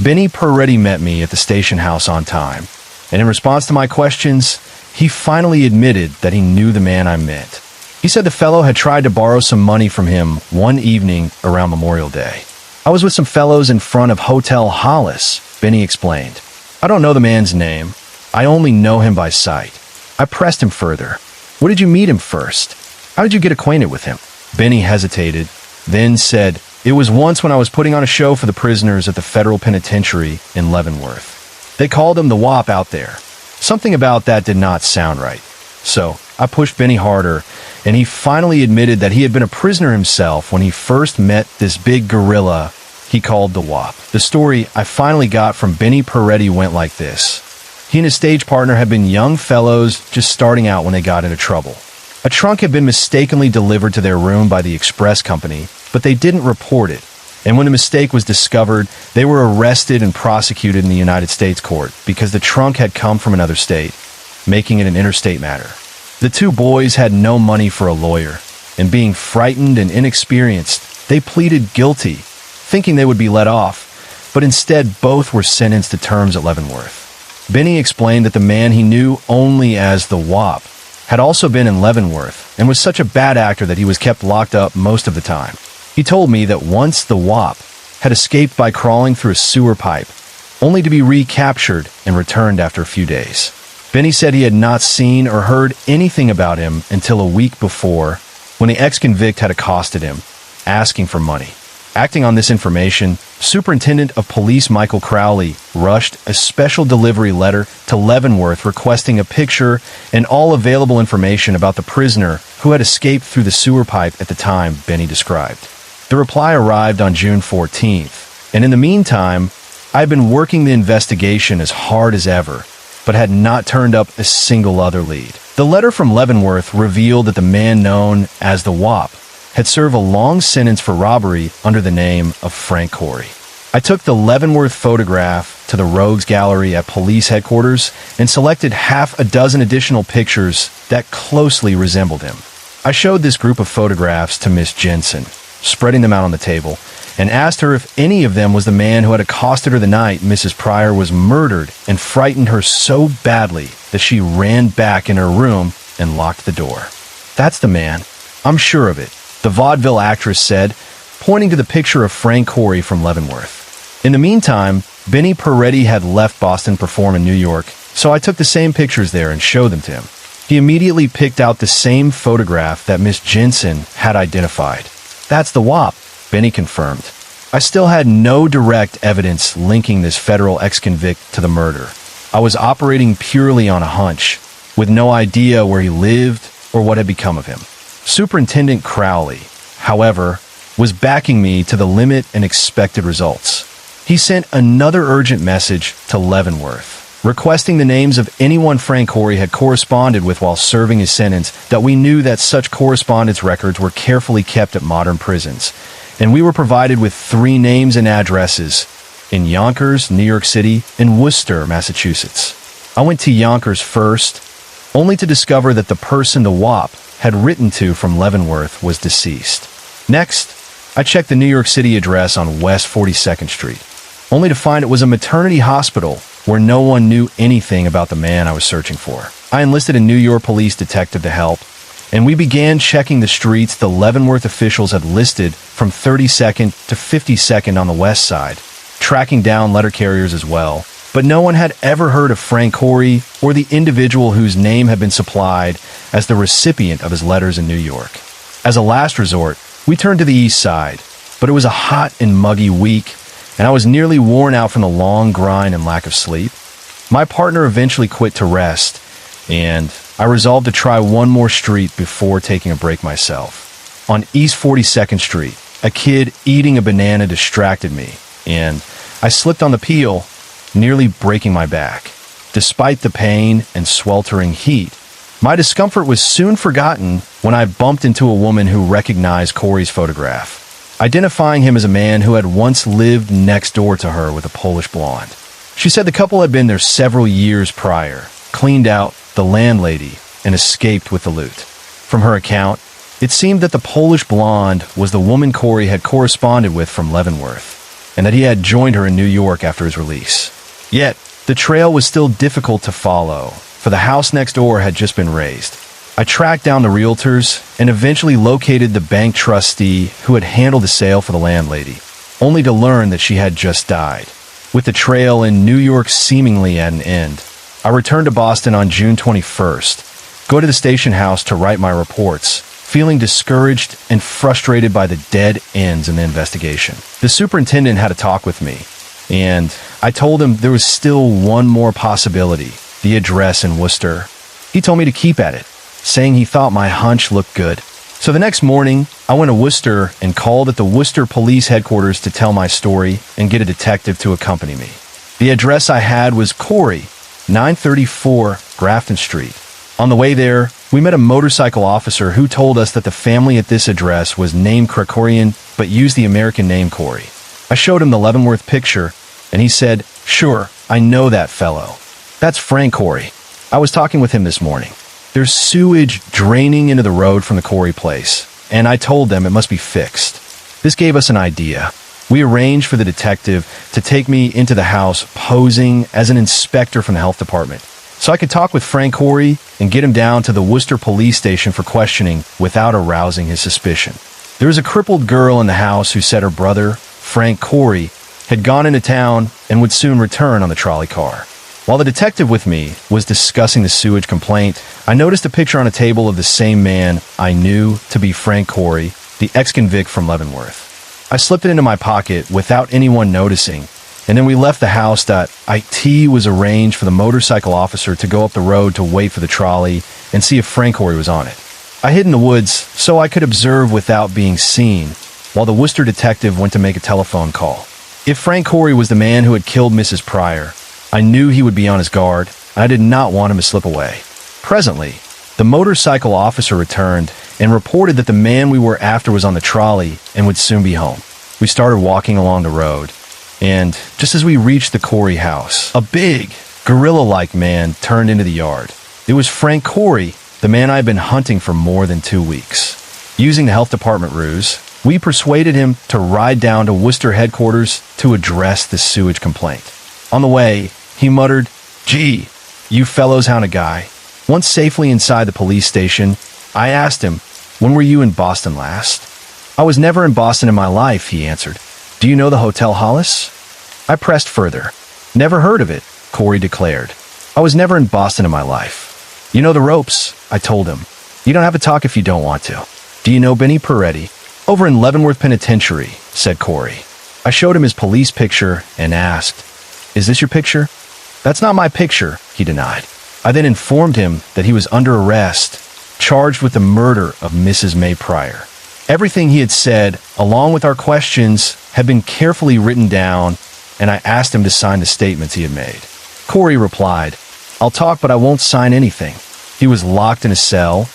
Benny Peretti met me at the station house on time, and in response to my questions, he finally admitted that he knew the man I meant. He said the fellow had tried to borrow some money from him one evening around Memorial Day. I was with some fellows in front of Hotel Hollis, Benny explained. I don't know the man's name. I only know him by sight. I pressed him further. Where did you meet him first? How did you get acquainted with him? Benny hesitated, then said, it was once when I was putting on a show for the prisoners at the federal penitentiary in Leavenworth. They called him the Wop out there. Something about that did not sound right. So I pushed Benny harder, and he finally admitted that he had been a prisoner himself when he first met this big gorilla he called the Wop. The story I finally got from Benny Peretti went like this. He and his stage partner had been young fellows just starting out when they got into trouble. A trunk had been mistakenly delivered to their room by the express company, but they didn't report it. And when the mistake was discovered, they were arrested and prosecuted in the United States court because the trunk had come from another state, making it an interstate matter. The two boys had no money for a lawyer, and being frightened and inexperienced, they pleaded guilty, thinking they would be let off, but instead both were sentenced to terms at Leavenworth. Benny explained that the man he knew only as the Wop had also been in Leavenworth and was such a bad actor that he was kept locked up most of the time. He told me that once the Wop had escaped by crawling through a sewer pipe, only to be recaptured and returned after a few days. Benny said he had not seen or heard anything about him until a week before, when the ex-convict had accosted him, asking for money. Acting on this information, Superintendent of Police Michael Crowley rushed a special delivery letter to Leavenworth requesting a picture and all available information about the prisoner who had escaped through the sewer pipe at the time Benny described. The reply arrived on June 14th, and in the meantime, I had been working the investigation as hard as ever, but had not turned up a single other lead. The letter from Leavenworth revealed that the man known as the Wop had served a long sentence for robbery under the name of Frank Corey. I took the Leavenworth photograph to the Rogues Gallery at police headquarters and selected half a dozen additional pictures that closely resembled him. I showed this group of photographs to Miss Jensen, spreading them out on the table, and asked her if any of them was the man who had accosted her the night Mrs. Pryor was murdered and frightened her so badly that she ran back in her room and locked the door. That's the man. I'm sure of it, the vaudeville actress said, pointing to the picture of Frank Corey from Leavenworth. In the meantime, Benny Peretti had left Boston to perform in New York, so I took the same pictures there and showed them to him. He immediately picked out the same photograph that Miss Jensen had identified. That's the Wop, Benny confirmed. I still had no direct evidence linking this federal ex-convict to the murder. I was operating purely on a hunch, with no idea where he lived or what had become of him. Superintendent Crowley, however, was backing me to the limit and expected results. He sent another urgent message to Leavenworth, requesting the names of anyone Frank Corey had corresponded with while serving his sentence, that we knew that such correspondence records were carefully kept at modern prisons, and we were provided with 3 names and addresses in Yonkers, New York City, and Worcester, Massachusetts. I went to Yonkers first, only to discover that the person the Wop had written to from Leavenworth was deceased. Next, I checked the New York City address on West 42nd Street, only to find it was a maternity hospital where no one knew anything about the man I was searching for. I enlisted a New York police detective to help, and we began checking the streets the Leavenworth officials had listed from 32nd to 52nd on the west side, tracking down letter carriers as well. But no one had ever heard of Frank Corey or the individual whose name had been supplied as the recipient of his letters in New York. As a last resort, we turned to the east side, but it was a hot and muggy week, and I was nearly worn out from the long grind and lack of sleep. My partner eventually quit to rest, and I resolved to try one more street before taking a break myself. On East 42nd Street, a kid eating a banana distracted me, and I slipped on the peel, nearly breaking my back. Despite the pain and sweltering heat, my discomfort was soon forgotten when I bumped into a woman who recognized Corey's photograph, identifying him as a man who had once lived next door to her with a Polish blonde. She said the couple had been there several years prior, cleaned out the landlady, and escaped with the loot. From her account, it seemed that the Polish blonde was the woman Corey had corresponded with from Leavenworth, and that he had joined her in New York after his release. Yet, the trail was still difficult to follow, for the house next door had just been razed. I tracked down the realtors and eventually located the bank trustee who had handled the sale for the landlady, only to learn that she had just died. With the trail in New York seemingly at an end, I returned to Boston on June 21st, go to the station house to write my reports, feeling discouraged and frustrated by the dead ends in the investigation. The superintendent had a talk with me, and I told him there was still one more possibility, the address in Worcester. He told me to keep at it, saying he thought my hunch looked good. So the next morning, I went to Worcester and called at the Worcester Police Headquarters to tell my story and get a detective to accompany me. The address I had was Corey, 934 Grafton Street. On the way there, we met a motorcycle officer who told us that the family at this address was named Krikorian but used the American name Corey. I showed him the Leavenworth picture, and he said, "Sure, I know that fellow. That's Frank Corey. I was talking with him this morning. There's sewage draining into the road from the Corey place, and I told them it must be fixed." This gave us an idea. We arranged for the detective to take me into the house posing as an inspector from the health department, so I could talk with Frank Corey and get him down to the Worcester police station for questioning without arousing his suspicion. There was a crippled girl in the house who said her brother, Frank Corey, had gone into town and would soon return on the trolley car. While the detective with me was discussing the sewage complaint, I noticed a picture on a table of the same man I knew to be Frank Corey, the ex-convict from Leavenworth. I slipped it into my pocket without anyone noticing, and then we left the house. It was arranged for the motorcycle officer to go up the road to wait for the trolley and see if Frank Corey was on it. I hid in the woods so I could observe without being seen, while the Worcester detective went to make a telephone call. If Frank Corey was the man who had killed Mrs. Pryor, I knew he would be on his guard, and I did not want him to slip away. Presently, the motorcycle officer returned and reported that the man we were after was on the trolley and would soon be home. We started walking along the road, and just as we reached the Corey house, a big, gorilla-like man turned into the yard. It was Frank Corey, the man I had been hunting for more than 2 weeks. Using the health department ruse, we persuaded him to ride down to Worcester headquarters to address the sewage complaint. On the way, he muttered, "Gee, you fellows hound a guy." Once safely inside the police station, I asked him, "When were you in Boston last?" "I was never in Boston in my life," he answered. "Do you know the Hotel Hollis?" I pressed further. "Never heard of it," Corey declared. "I was never in Boston in my life." "You know the ropes," I told him. "You don't have to talk if you don't want to." "Do you know Benny Peretti?" "Over in Leavenworth Penitentiary," said Corey. I showed him his police picture and asked, "Is this your picture?" "That's not my picture," he denied. I then informed him that he was under arrest, charged with the murder of Mrs. May Pryor. Everything he had said, along with our questions, had been carefully written down, and I asked him to sign the statements he had made. Corey replied, "I'll talk, but I won't sign anything." He was locked in a cell,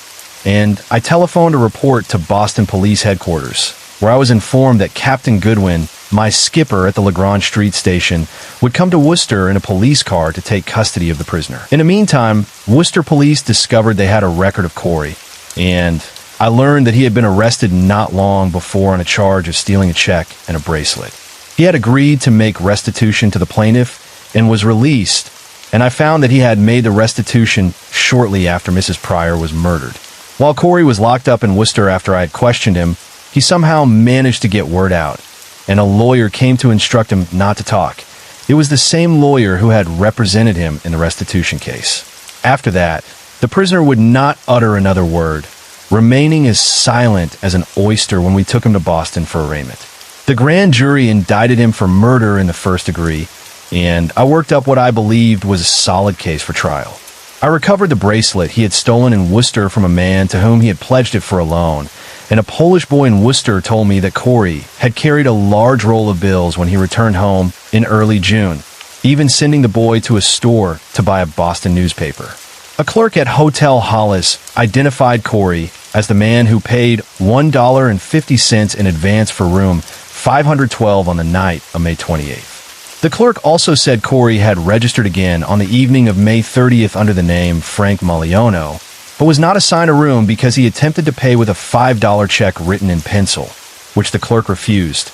and I telephoned a report to Boston Police Headquarters, where I was informed that Captain Goodwin, my skipper at the LaGrange Street station, would come to Worcester in a police car to take custody of the prisoner. In the meantime, Worcester police discovered they had a record of Corey, and I learned that he had been arrested not long before on a charge of stealing a check and a bracelet. He had agreed to make restitution to the plaintiff and was released, and I found that he had made the restitution shortly after Mrs. Pryor was murdered. While Corey was locked up in Worcester after I had questioned him, he somehow managed to get word out, and a lawyer came to instruct him not to talk. It was the same lawyer who had represented him in the restitution case. After that, the prisoner would not utter another word, remaining as silent as an oyster when we took him to Boston for arraignment. The grand jury indicted him for murder in the first degree, and I worked up what I believed was a solid case for trial. I recovered the bracelet he had stolen in Worcester from a man to whom he had pledged it for a loan, and a Polish boy in Worcester told me that Corey had carried a large roll of bills when he returned home in early June, even sending the boy to a store to buy a Boston newspaper. A clerk at Hotel Hollis identified Corey as the man who paid $1.50 in advance for room 512 on the night of May 28th. The clerk also said Corey had registered again on the evening of May 30th under the name Frank Maliano, but was not assigned a room because he attempted to pay with a $5 check written in pencil, which the clerk refused.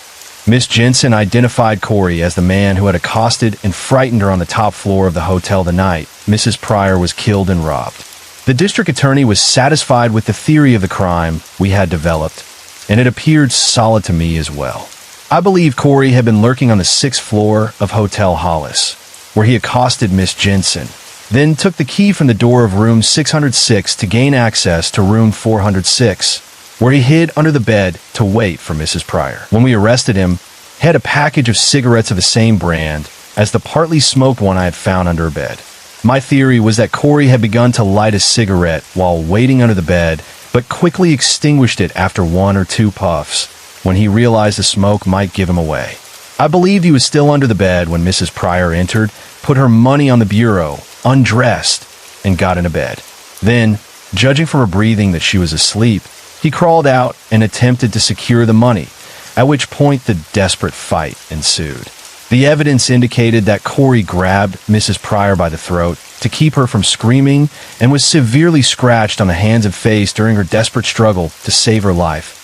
Miss Jensen identified Corey as the man who had accosted and frightened her on the top floor of the hotel the night Mrs. Pryor was killed and robbed. The district attorney was satisfied with the theory of the crime we had developed, and it appeared solid to me as well. I believe Corey had been lurking on the 6th floor of Hotel Hollis, where he accosted Miss Jensen, then took the key from the door of room 606 to gain access to room 406, where he hid under the bed to wait for Mrs. Pryor. When we arrested him, he had a package of cigarettes of the same brand as the partly smoked one I had found under a bed. My theory was that Corey had begun to light a cigarette while waiting under the bed, but quickly extinguished it after 1 or 2 puffs when he realized the smoke might give him away. I believed he was still under the bed when Mrs. Pryor entered, put her money on the bureau, undressed, and got into bed. Then, judging from her breathing that she was asleep, he crawled out and attempted to secure the money, at which point the desperate fight ensued. The evidence indicated that Corey grabbed Mrs. Pryor by the throat to keep her from screaming and was severely scratched on the hands and face during her desperate struggle to save her life.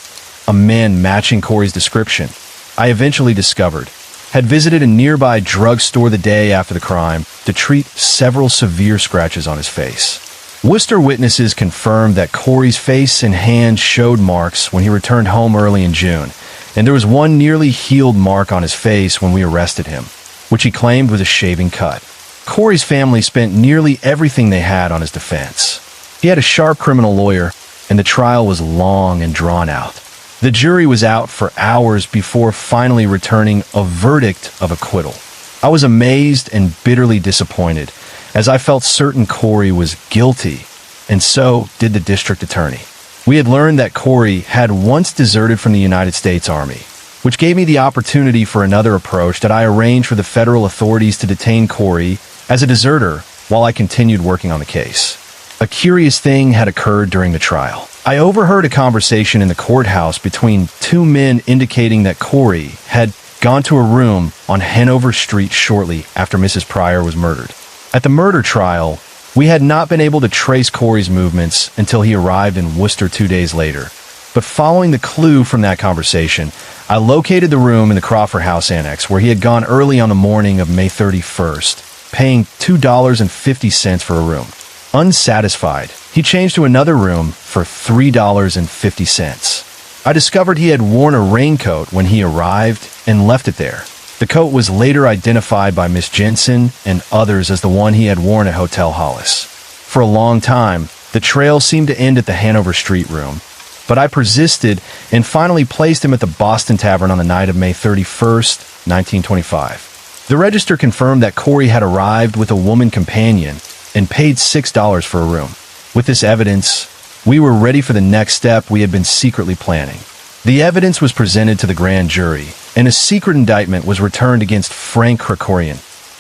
A man matching Corey's description, I eventually discovered, had visited a nearby drugstore the day after the crime to treat several severe scratches on his face. Worcester witnesses confirmed that Corey's face and hands showed marks when he returned home early in June, and there was one nearly healed mark on his face when we arrested him, which he claimed was a shaving cut. Corey's family spent nearly everything they had on his defense. He had a sharp criminal lawyer, and the trial was long and drawn out. The jury was out for hours before finally returning a verdict of acquittal. I was amazed and bitterly disappointed, as I felt certain Corey was guilty, and so did the district attorney. We had learned that Corey had once deserted from the United States Army, which gave me the opportunity for another approach that I arranged for the federal authorities to detain Corey as a deserter while I continued working on the case. A curious thing had occurred during the trial. I overheard a conversation in the courthouse between 2 men indicating that Corey had gone to a room on Hanover Street shortly after Mrs. Pryor was murdered. At the murder trial, we had not been able to trace Corey's movements until he arrived in Worcester 2 days later. But following the clue from that conversation, I located the room in the Crawford House Annex where he had gone early on the morning of May 31st, paying $2.50 for a room. Unsatisfied, he changed to another room for $3.50. I discovered he had worn a raincoat when he arrived and left it there. The coat was later identified by Miss Jensen and others as the one he had worn at Hotel Hollis. For a long time, the trail seemed to end at the Hanover Street room, but I persisted and finally placed him at the Boston Tavern on the night of May 31st, 1925. The register confirmed that Corey had arrived with a woman companion and paid $6 for a room. With this evidence, we were ready for the next step we had been secretly planning. The evidence was presented to the grand jury, and a secret indictment was returned against Frank Krikorian,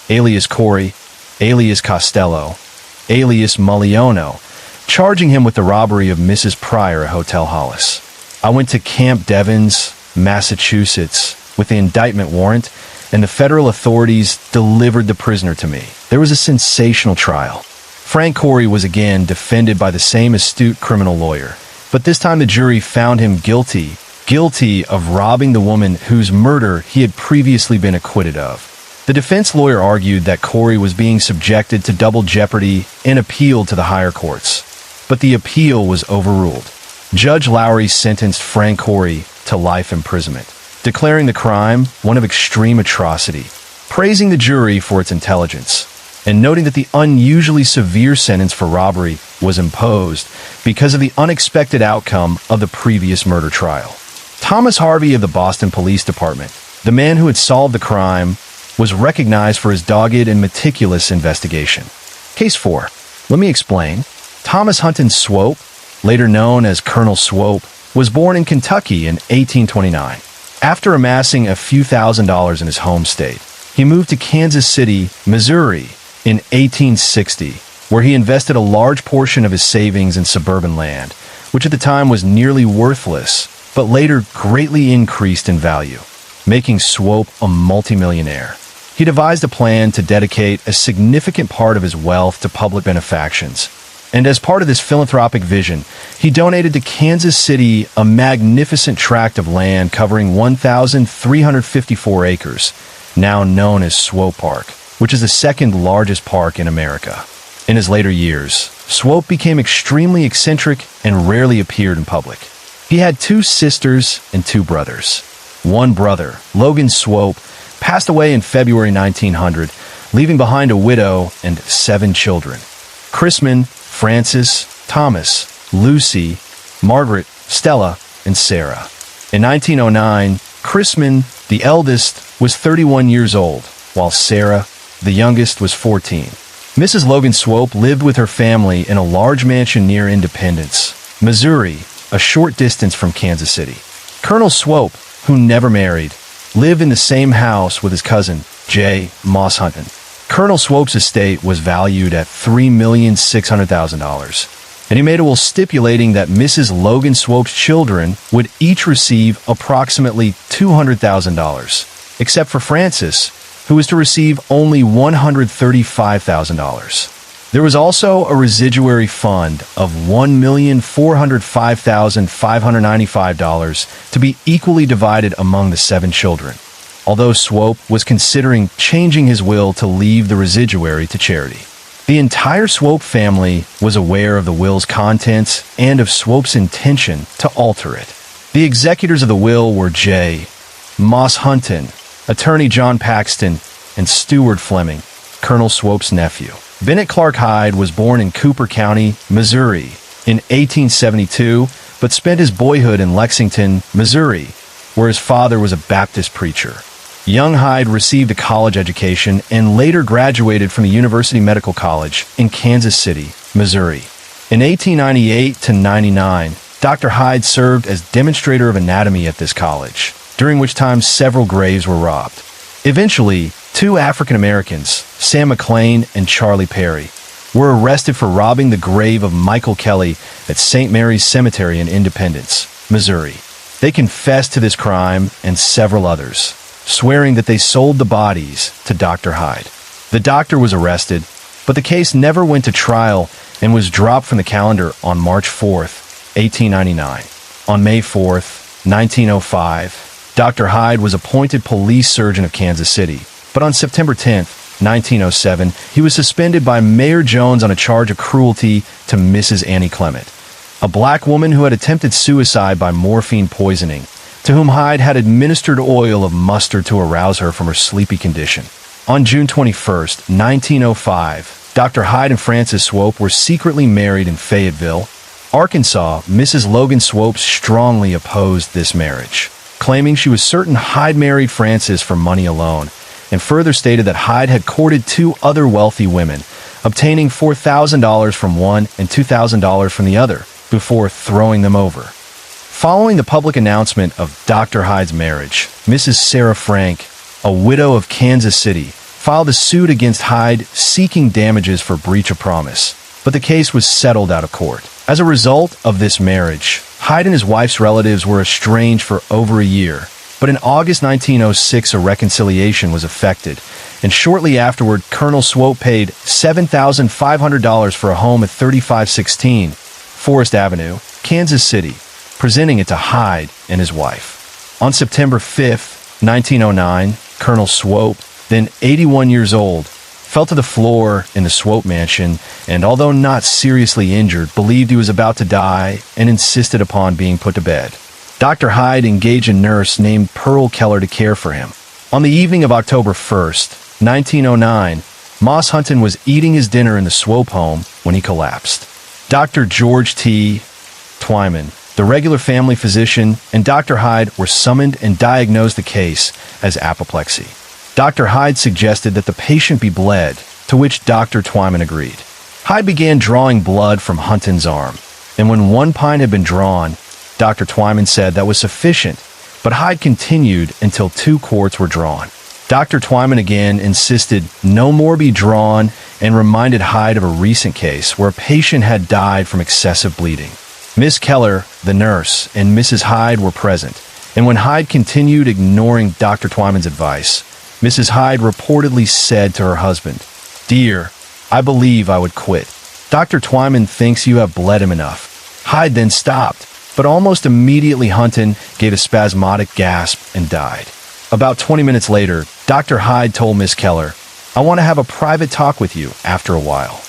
alias Corey, alias Costello, alias Maliano, charging him with the robbery of Mrs. Pryor at Hotel Hollis. I went to Camp Devens, Massachusetts, with the indictment warrant, and the federal authorities delivered the prisoner to me. There was a sensational trial. Frank Corey was again defended by the same astute criminal lawyer, but this time the jury found him guilty of robbing the woman whose murder he had previously been acquitted of. The defense lawyer argued that Corey was being subjected to double jeopardy and appealed to the higher courts, but the appeal was overruled. Judge Lowry sentenced Frank Corey to life imprisonment, declaring the crime one of extreme atrocity, praising the jury for its intelligence, and noting that the unusually severe sentence for robbery was imposed because of the unexpected outcome of the previous murder trial. Thomas Harvey of the Boston Police Department, the man who had solved the crime, was recognized for his dogged and meticulous investigation. Case 4. Let me explain. Thomas Hunton Swope, later known as Colonel Swope, was born in Kentucky in 1829. After amassing a few $1,000s in his home state, he moved to Kansas City, Missouri, in 1860, where he invested a large portion of his savings in suburban land, which at the time was nearly worthless, but later greatly increased in value, making Swope a multimillionaire. he devised a plan to dedicate a significant part of his wealth to public benefactions. And as part of this philanthropic vision, he donated to Kansas City a magnificent tract of land covering 1,354 acres, now known as Swope Park, which is the second largest park in America. In his later years, Swope became extremely eccentric and rarely appeared in public. He had 2 sisters and 2 brothers. One brother, Logan Swope, passed away in February 1900, leaving behind a widow and 7 children: Chrisman, Francis, Thomas, Lucy, Margaret, Stella, and Sarah. In 1909, Chrisman, the eldest, was 31 years old, while Sarah, the youngest, was 14. Mrs. Logan Swope lived with her family in a large mansion near Independence, Missouri, a short distance from Kansas City. Colonel Swope, who never married, lived in the same house with his cousin, J. Moss Hunton. Colonel Swope's estate was valued at $3,600,000, and he made a will stipulating that Mrs. Logan Swope's children would each receive approximately $200,000, except for Francis, who was to receive only $135,000. There was also a residuary fund of $1,405,595 to be equally divided among the 7 children, although Swope was considering changing his will to leave the residuary to charity. The entire Swope family was aware of the will's contents and of Swope's intention to alter it. The executors of the will were J. Moss Hunton, attorney John Paxton, and Stewart Fleming, Colonel Swope's nephew. Bennett Clark Hyde was born in Cooper County, Missouri, in 1872, but spent his boyhood in Lexington, Missouri, where his father was a Baptist preacher. Young Hyde received a college education and later graduated from the University Medical College in Kansas City, Missouri. In 1898 to 99, Dr. Hyde served as demonstrator of anatomy at this college, during which time several graves were robbed. Eventually, 2 African Americans, Sam McLean and Charlie Perry, were arrested for robbing the grave of Michael Kelly at St. Mary's Cemetery in Independence, Missouri. They confessed to this crime and several others, swearing that they sold the bodies to Dr. Hyde. The doctor was arrested, but the case never went to trial and was dropped from the calendar on March 4th, 1899. On May 4th, 1905, Dr. Hyde was appointed police surgeon of Kansas City, but on September 10th, 1907, he was suspended by Mayor Jones on a charge of cruelty to Mrs. Annie Clement, a black woman who had attempted suicide by morphine poisoning, to whom Hyde had administered oil of mustard to arouse her from her sleepy condition. On June 21st, 1905, Dr. Hyde and Frances Swope were secretly married in Fayetteville, Arkansas. Mrs. Logan Swope strongly opposed this marriage, claiming she was certain Hyde married Frances for money alone, and further stated that Hyde had courted 2 other wealthy women, obtaining $4,000 from one and $2,000 from the other, before throwing them over. Following the public announcement of Dr. Hyde's marriage, Mrs. Sarah Frank, a widow of Kansas City, filed a suit against Hyde seeking damages for breach of promise, but the case was settled out of court. As a result of this marriage, Hyde and his wife's relatives were estranged for over a year, but in August 1906 a reconciliation was effected, and shortly afterward Colonel Swope paid $7,500 for a home at 3516 Forest Avenue, Kansas City, presenting it to Hyde and his wife. On September 5th, 1909, Colonel Swope, then 81 years old, fell to the floor in the Swope mansion and, although not seriously injured, believed he was about to die and insisted upon being put to bed. Dr. Hyde engaged a nurse named Pearl Keller to care for him. On the evening of October 1st, 1909, Moss Hunton was eating his dinner in the Swope home when he collapsed. Dr. George T. Twyman, the regular family physician, and Dr. Hyde were summoned and diagnosed the case as apoplexy. Dr. Hyde suggested that the patient be bled, to which Dr. Twyman agreed. Hyde began drawing blood from Hunton's arm, and when 1 pint had been drawn, Dr. Twyman said that was sufficient, but Hyde continued until 2 quarts were drawn. Dr. Twyman again insisted no more be drawn and reminded Hyde of a recent case where a patient had died from excessive bleeding. Miss Keller, the nurse, and Mrs. Hyde were present, and when Hyde continued ignoring Dr. Twyman's advice, Mrs. Hyde reportedly said to her husband, "Dear, I believe I would quit. Dr. Twyman thinks you have bled him enough." Hyde then stopped, but almost immediately Hunton gave a spasmodic gasp and died. About 20 minutes later, Dr. Hyde told Miss Keller, "I want to have a private talk with you after a while."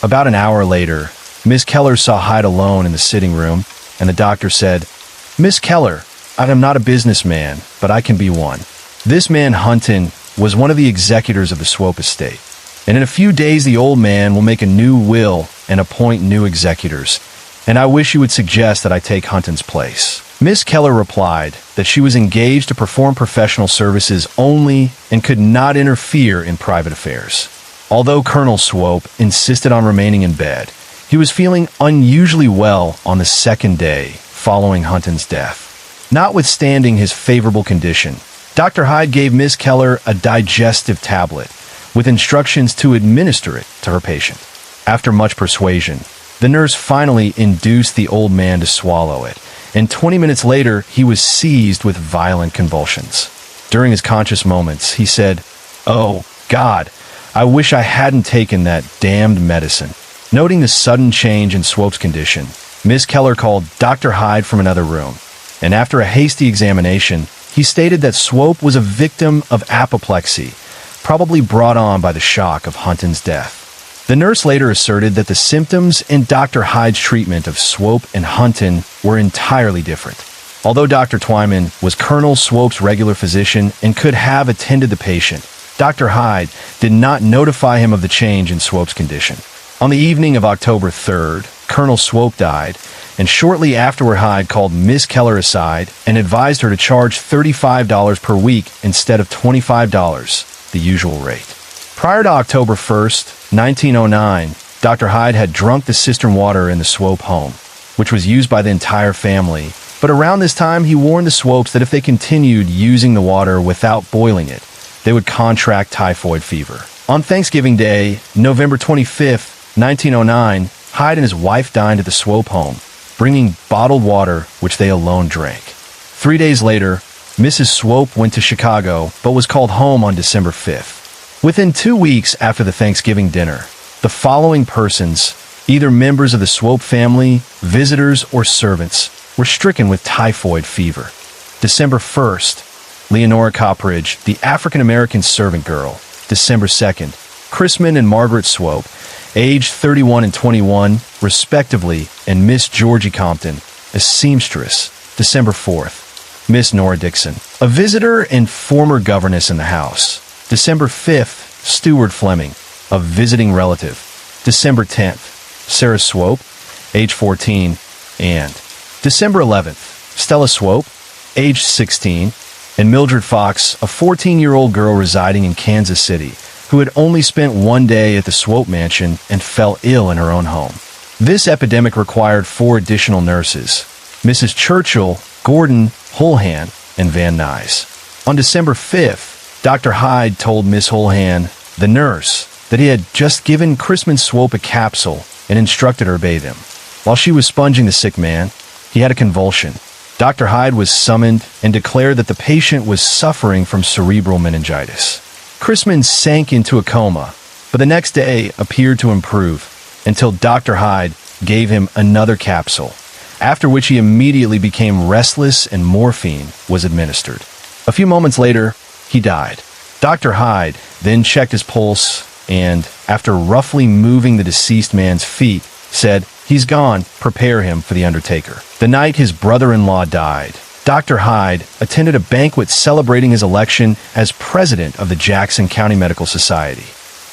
About an hour later, Miss Keller saw Hyde alone in the sitting room, and the doctor said, "Miss Keller, I am not a businessman, but I can be one. This man Hunton was one of the executors of the Swope estate, and in a few days the old man will make a new will and appoint new executors, and I wish you would suggest that I take Hunton's place." Miss Keller replied that she was engaged to perform professional services only and could not interfere in private affairs. Although Colonel Swope insisted on remaining in bed, he was feeling unusually well on the second day following Hunton's death. Notwithstanding his favorable condition, Dr. Hyde gave Miss Keller a digestive tablet with instructions to administer it to her patient. After much persuasion, the nurse finally induced the old man to swallow it, and 20 minutes later, he was seized with violent convulsions. During his conscious moments, he said, "Oh, God, I wish I hadn't taken that damned medicine." Noting the sudden change in Swope's condition, Miss Keller called Dr. Hyde from another room, and after a hasty examination, he stated that Swope was a victim of apoplexy, probably brought on by the shock of Hunton's death. The nurse later asserted that the symptoms in Dr. Hyde's treatment of Swope and Hunton were entirely different. Although Dr. Twyman was Colonel Swope's regular physician and could have attended the patient, Dr. Hyde did not notify him of the change in Swope's condition. On the evening of October 3rd, Colonel Swope died, and shortly afterward Hyde called Miss Keller aside and advised her to charge $35 per week instead of $25, the usual rate. Prior to October 1st, 1909, Dr. Hyde had drunk the cistern water in the Swope home, which was used by the entire family, but around this time he warned the Swopes that if they continued using the water without boiling it, they would contract typhoid fever. On Thanksgiving Day, November 25th, 1909, Hyde and his wife dined at the Swope home, bringing bottled water which they alone drank. 3 days later, Mrs. Swope went to Chicago but was called home on December 5th. Within 2 weeks after the Thanksgiving dinner, the following persons, either members of the Swope family, visitors, or servants, were stricken with typhoid fever. December 1st, Leonora Coppridge, the African-American servant girl. December 2nd, Chrisman and Margaret Swope, aged 31 and 21, respectively, and Miss Georgie Compton, a seamstress. December 4th, Miss Nora Dixon, a visitor and former governess in the house. December 5th, Stewart Fleming, a visiting relative. December 10th, Sarah Swope, age 14, and December 11th, Stella Swope, age 16, and Mildred Fox, a 14-year-old girl residing in Kansas City, who had only spent 1 day at the Swope mansion and fell ill in her own home. This epidemic required 4 additional nurses, Mrs. Churchill, Gordon, Holhan, and Van Nuys. On December 5th, Dr. Hyde told Miss Holhan, the nurse, that he had just given Chrisman Swope a capsule and instructed her to bathe him. While she was sponging the sick man, he had a convulsion. Dr. Hyde was summoned and declared that the patient was suffering from cerebral meningitis. Chrisman sank into a coma, but the next day appeared to improve until Dr. Hyde gave him another capsule, after which he immediately became restless and morphine was administered. A few moments later, he died. Dr. Hyde then checked his pulse and, after roughly moving the deceased man's feet, said, "He's gone, prepare him for the undertaker." The night his brother-in-law died, Dr. Hyde attended a banquet celebrating his election as president of the Jackson County Medical Society.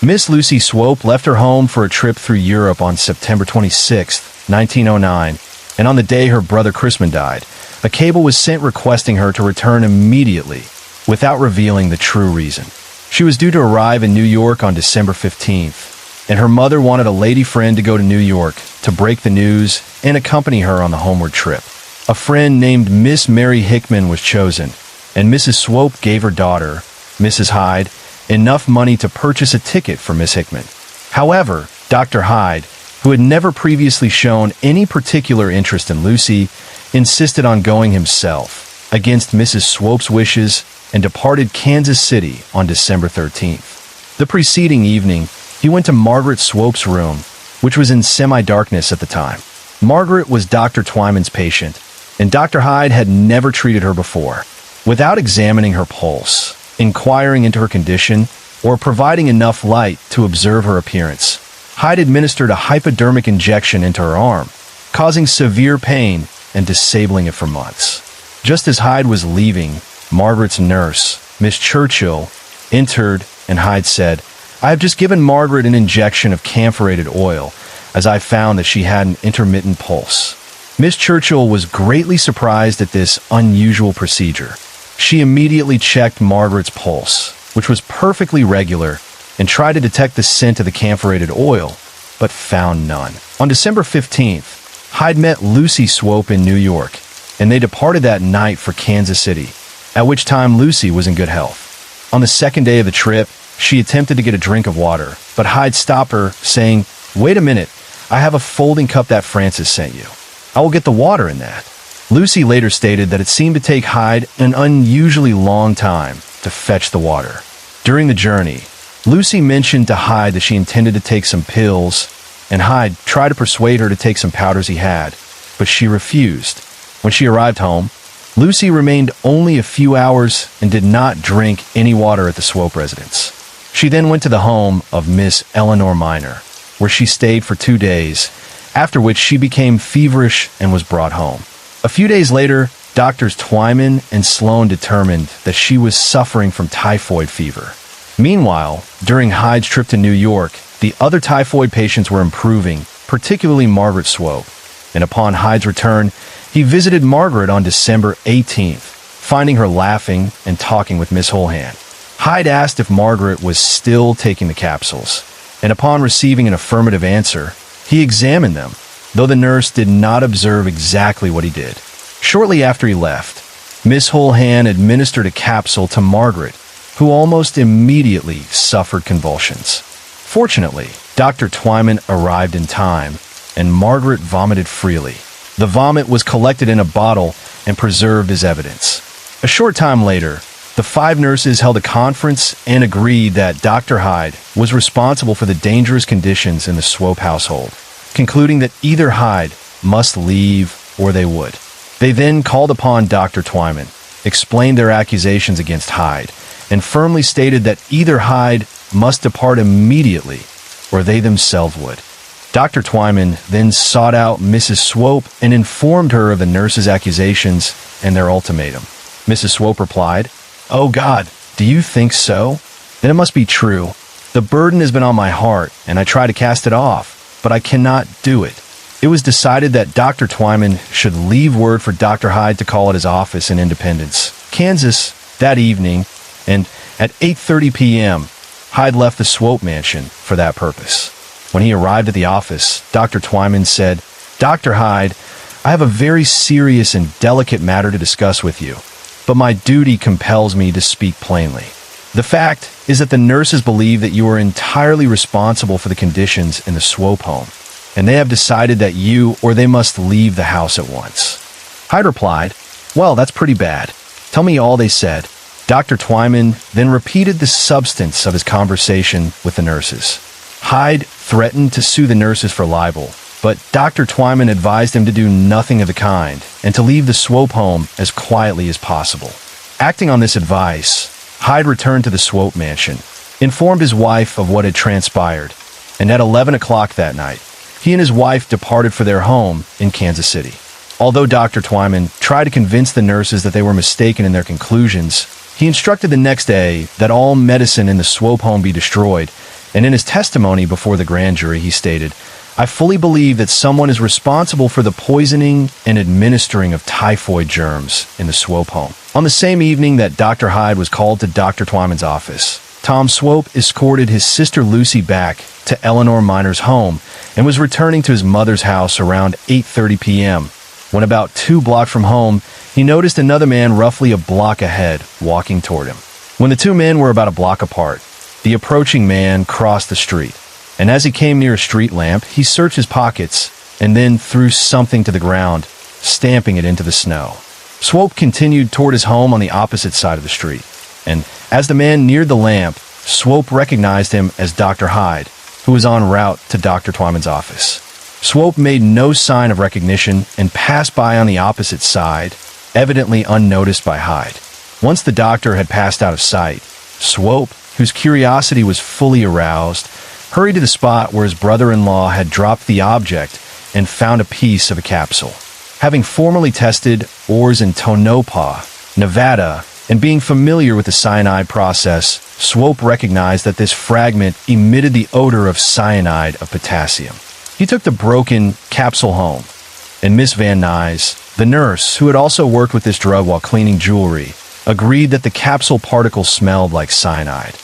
Miss Lucy Swope left her home for a trip through Europe on September 26, 1909, and on the day her brother Chrisman died, a cable was sent requesting her to return immediately, without revealing the true reason. She was due to arrive in New York on December 15th, and her mother wanted a lady friend to go to New York to break the news and accompany her on the homeward trip. A friend named Miss Mary Hickman was chosen, and Mrs. Swope gave her daughter, Mrs. Hyde, enough money to purchase a ticket for Miss Hickman. However, Dr. Hyde, who had never previously shown any particular interest in Lucy, insisted on going himself, against Mrs. Swope's wishes and departed Kansas City on December 13th. The preceding evening, he went to Margaret Swope's room, which was in semi-darkness at the time. Margaret was Dr. Twyman's patient, and Dr. Hyde had never treated her before. Without examining her pulse, inquiring into her condition, or providing enough light to observe her appearance, Hyde administered a hypodermic injection into her arm, causing severe pain and disabling it for months. Just as Hyde was leaving, Margaret's nurse, Miss Churchill, entered, and Hyde said, "I have just given Margaret an injection of camphorated oil, as I found that she had an intermittent pulse." Miss Churchill was greatly surprised at this unusual procedure. She immediately checked Margaret's pulse, which was perfectly regular, and tried to detect the scent of the camphorated oil, but found none. On December 15th, Hyde met Lucy Swope in New York, and they departed that night for Kansas City, at which time Lucy was in good health. On the second day of the trip, she attempted to get a drink of water, but Hyde stopped her, saying, "Wait a minute, I have a folding cup that Francis sent you. I will get the water in that." Lucy later stated that it seemed to take Hyde an unusually long time to fetch the water. During the journey, Lucy mentioned to Hyde that she intended to take some pills, and Hyde tried to persuade her to take some powders he had, but she refused. When she arrived home, Lucy remained only a few hours and did not drink any water at the Swope residence. She then went to the home of Miss Eleanor Miner, where she stayed for 2 days, after which she became feverish and was brought home. A few days later, Doctors Twyman and Sloan determined that she was suffering from typhoid fever. Meanwhile, during Hyde's trip to New York, the other typhoid patients were improving, particularly Margaret Swope, and upon Hyde's return, he visited Margaret on December 18th, finding her laughing and talking with Miss Holhand. Hyde asked if Margaret was still taking the capsules, and upon receiving an affirmative answer, he examined them, though the nurse did not observe exactly what he did. Shortly after he left, Miss Holhand administered a capsule to Margaret, who almost immediately suffered convulsions. Fortunately, Dr. Twyman arrived in time, and Margaret vomited freely. The vomit was collected in a bottle and preserved as evidence. A short time later, the 5 nurses held a conference and agreed that Dr. Hyde was responsible for the dangerous conditions in the Swope household, concluding that either Hyde must leave or they would. They then called upon Dr. Twyman, explained their accusations against Hyde, and firmly stated that either Hyde must depart immediately or they themselves would. Dr. Twyman then sought out Mrs. Swope and informed her of the nurses' accusations and their ultimatum. Mrs. Swope replied, "Oh God, do you think so? Then it must be true. The burden has been on my heart, and I try to cast it off, but I cannot do it." It was decided that Dr. Twyman should leave word for Dr. Hyde to call at his office in Independence, Kansas, that evening, and at 8:30 p.m., Hyde left the Swope mansion for that purpose. When he arrived at the office, Dr. Twyman said, "Dr. Hyde, I have a very serious and delicate matter to discuss with you, but my duty compels me to speak plainly. The fact is that the nurses believe that you are entirely responsible for the conditions in the Swope home, and they have decided that you or they must leave the house at once." Hyde replied, "Well, that's pretty bad. Tell me all they said." Dr. Twyman then repeated the substance of his conversation with the nurses. Hyde threatened to sue the nurses for libel, but Dr. Twyman advised him to do nothing of the kind and to leave the Swope home as quietly as possible. Acting on this advice, Hyde returned to the Swope mansion, informed his wife of what had transpired, and at 11 o'clock that night, he and his wife departed for their home in Kansas City. Although Dr. Twyman tried to convince the nurses that they were mistaken in their conclusions, he instructed the next day that all medicine in the Swope home be destroyed, and in his testimony before the grand jury he stated, "I fully believe that someone is responsible for the poisoning and administering of typhoid germs in the Swope home." On the same evening that Dr. Hyde was called to Dr. Twyman's office, Tom Swope escorted his sister Lucy back to Eleanor Miner's home and was returning to his mother's house around 8:30 p.m. When about 2 blocks from home, he noticed another man roughly a block ahead walking toward him. When the 2 men were about a block apart, the approaching man crossed the street, and as he came near a street lamp, he searched his pockets and then threw something to the ground, stamping it into the snow. Swope continued toward his home on the opposite side of the street. and as the man neared the lamp, Swope recognized him as Dr. Hyde, who was en route to Dr. Twyman's office. Swope made no sign of recognition and passed by on the opposite side, evidently unnoticed by Hyde. Once the doctor had passed out of sight, Swope, whose curiosity was fully aroused, hurried to the spot where his brother-in-law had dropped the object and found a piece of a capsule. Having formerly tested ores in Tonopah, Nevada, and being familiar with the cyanide process, Swope recognized that this fragment emitted the odor of cyanide of potassium. He took the broken capsule home, and Miss Van Nuys, the nurse who had also worked with this drug while cleaning jewelry, agreed that the capsule particles smelled like cyanide.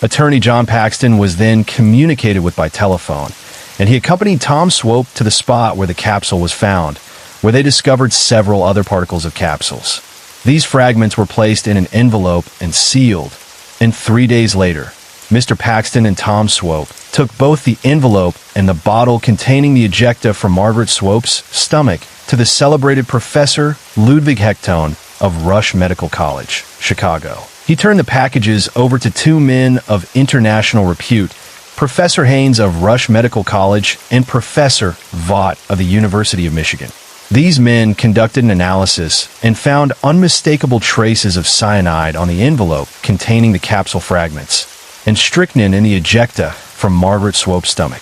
Attorney John Paxton was then communicated with by telephone, and he accompanied Tom Swope to the spot where the capsule was found, where they discovered several other particles of capsules. These fragments were placed in an envelope and sealed, and 3 days later, Mr. Paxton and Tom Swope took both the envelope and the bottle containing the ejecta from Margaret Swope's stomach to the celebrated Professor Ludwig Hechtone of Rush Medical College, Chicago. He turned the packages over to two men of international repute, Professor Haynes of Rush Medical College and Professor Vaught of the University of Michigan. These men conducted an analysis and found unmistakable traces of cyanide on the envelope containing the capsule fragments, and strychnine in the ejecta from Margaret Swope's stomach.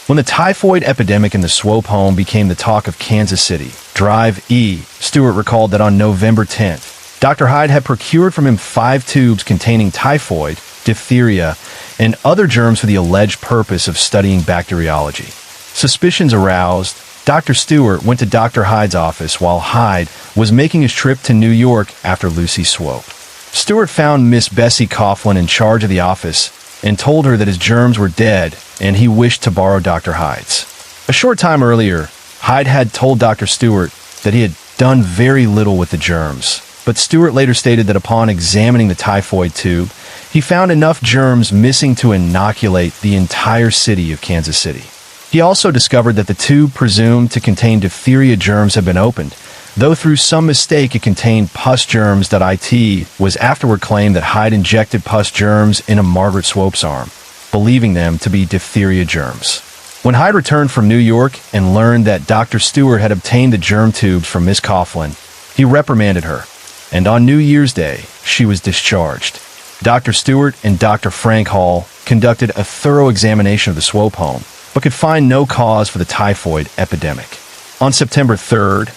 When the typhoid epidemic in the Swope home became the talk of Kansas City, Drive E, Stewart recalled that on November 10th, Dr. Hyde had procured from him 5 tubes containing typhoid, diphtheria, and other germs for the alleged purpose of studying bacteriology. Suspicions aroused, Dr. Stewart went to Dr. Hyde's office while Hyde was making his trip to New York after Lucy Swope. Stewart found Miss Bessie Coughlin in charge of the office and told her that his germs were dead and he wished to borrow Dr. Hyde's. A short time earlier, Hyde had told Dr. Stewart that he had done very little with the germs, but Stewart later stated that upon examining the typhoid tube, he found enough germs missing to inoculate the entire city of Kansas City. He also discovered that the tube presumed to contain diphtheria germs had been opened, though through some mistake it contained pus germs. It was afterward claimed that Hyde injected pus germs into Margaret Swope's arm, believing them to be diphtheria germs. When Hyde returned from New York and learned that Dr. Stewart had obtained the germ tubes from Miss Coughlin, he reprimanded her, and on New Year's Day, she was discharged. Dr. Stewart and Dr. Frank Hall conducted a thorough examination of the Swope home, but could find no cause for the typhoid epidemic. On September 3rd,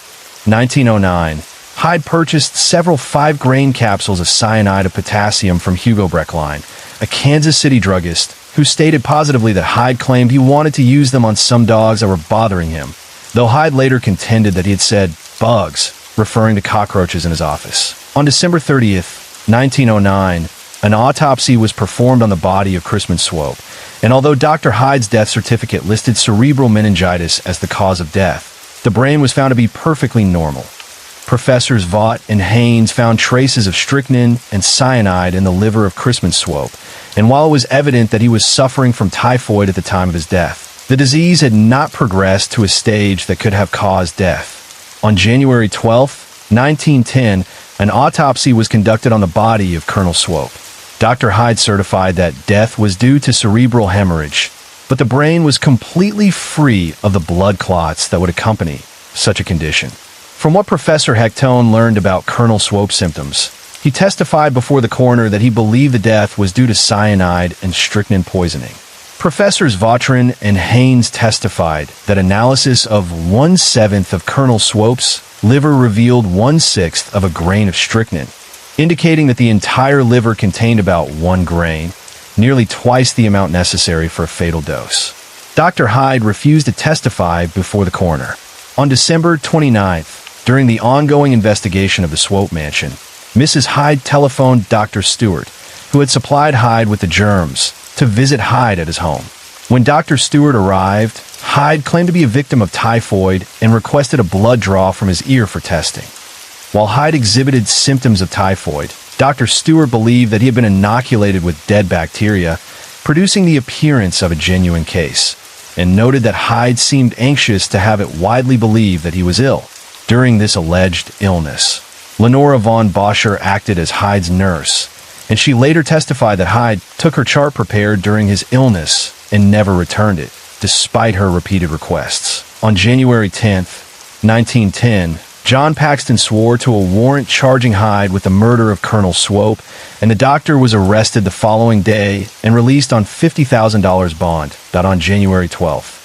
1909, Hyde purchased several 5-grain capsules of cyanide of potassium from Hugo Breckline, a Kansas City druggist who stated positively that Hyde claimed he wanted to use them on some dogs that were bothering him, though Hyde later contended that he had said bugs, referring to cockroaches in his office. On December 30th, 1909, an autopsy was performed on the body of Crispin Swope, and although Dr. Hyde's death certificate listed cerebral meningitis as the cause of death, the brain was found to be perfectly normal. Professors Vaught and Haynes found traces of strychnine and cyanide in the liver of Crispin Swope, and while it was evident that he was suffering from typhoid at the time of his death, the disease had not progressed to a stage that could have caused death. On January 12, 1910, an autopsy was conducted on the body of Colonel Swope. Dr. Hyde certified that death was due to cerebral hemorrhage, but the brain was completely free of the blood clots that would accompany such a condition. From what Professor Hechtone learned about Colonel Swope's symptoms, he testified before the coroner that he believed the death was due to cyanide and strychnine poisoning. Professors Vautrin and Haynes testified that analysis of 1/7 of Colonel Swope's liver revealed 1/6 of a grain of strychnine, indicating that the entire liver contained about 1 grain, nearly twice the amount necessary for a fatal dose. Dr. Hyde refused to testify before the coroner. On December 29th, during the ongoing investigation of the Swope mansion, Mrs. Hyde telephoned Dr. Stewart, who had supplied Hyde with the germs, to visit Hyde at his home. When Dr. Stewart arrived, Hyde claimed to be a victim of typhoid and requested a blood draw from his ear for testing. While Hyde exhibited symptoms of typhoid, Dr. Stewart believed that he had been inoculated with dead bacteria, producing the appearance of a genuine case, and noted that Hyde seemed anxious to have it widely believed that he was ill. During this alleged illness, Lenora von Boscher acted as Hyde's nurse, and she later testified that Hyde took her chart prepared during his illness and never returned it, despite her repeated requests. On January 10th, 1910, John Paxton swore to a warrant charging Hyde with the murder of Colonel Swope, and the doctor was arrested the following day and released on $50,000 bond. On January 12th,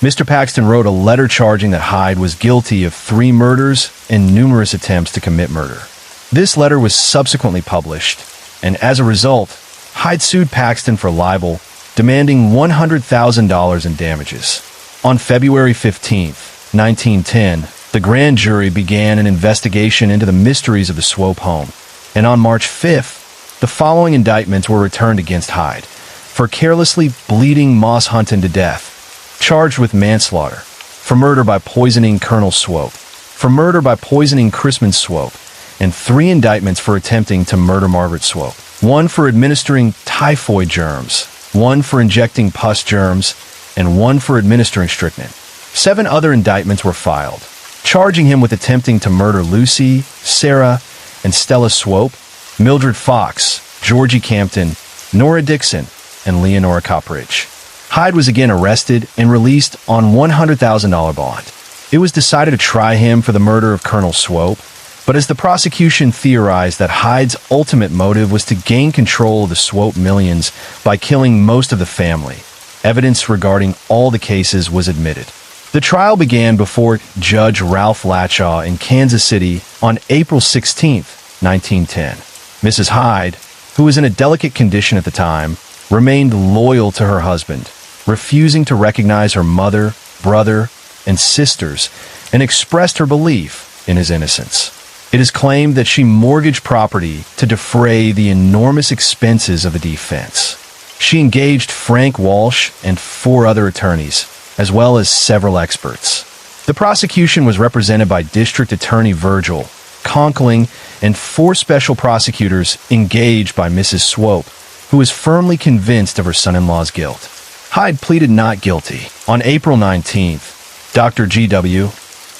Mr. Paxton wrote a letter charging that Hyde was guilty of 3 murders and numerous attempts to commit murder. This letter was subsequently published, and as a result, Hyde sued Paxton for libel, demanding $100,000 in damages. On February 15th, 1910, the grand jury began an investigation into the mysteries of the Swope home, and on March 5th, the following indictments were returned against Hyde: for carelessly bleeding Moss Hunton to death, charged with manslaughter; for murder by poisoning Colonel Swope; for murder by poisoning Chrisman Swope; and 3 indictments for attempting to murder Margaret Swope: 1 for administering typhoid germs, 1 for injecting pus germs, and 1 for administering strychnine. 7 other indictments were filed, charging him with attempting to murder Lucy, Sarah, and Stella Swope, Mildred Fox, Georgie Campton, Nora Dixon, and Leonora Coppridge. Hyde was again arrested and released on $100,000 bond. It was decided to try him for the murder of Colonel Swope, but as the prosecution theorized that Hyde's ultimate motive was to gain control of the Swope millions by killing most of the family, evidence regarding all the cases was admitted. The trial began before Judge Ralph Latshaw in Kansas City on April 16, 1910. Mrs. Hyde, who was in a delicate condition at the time, remained loyal to her husband, refusing to recognize her mother, brother, and sisters, and expressed her belief in his innocence. It is claimed that she mortgaged property to defray the enormous expenses of the defense. She engaged Frank Walsh and 4 other attorneys, as well as several experts. The prosecution was represented by District Attorney Virgil Conkling and 4 special prosecutors engaged by Mrs. Swope, who was firmly convinced of her son-in-law's guilt. Hyde pleaded not guilty. On April 19th, Dr. G.W.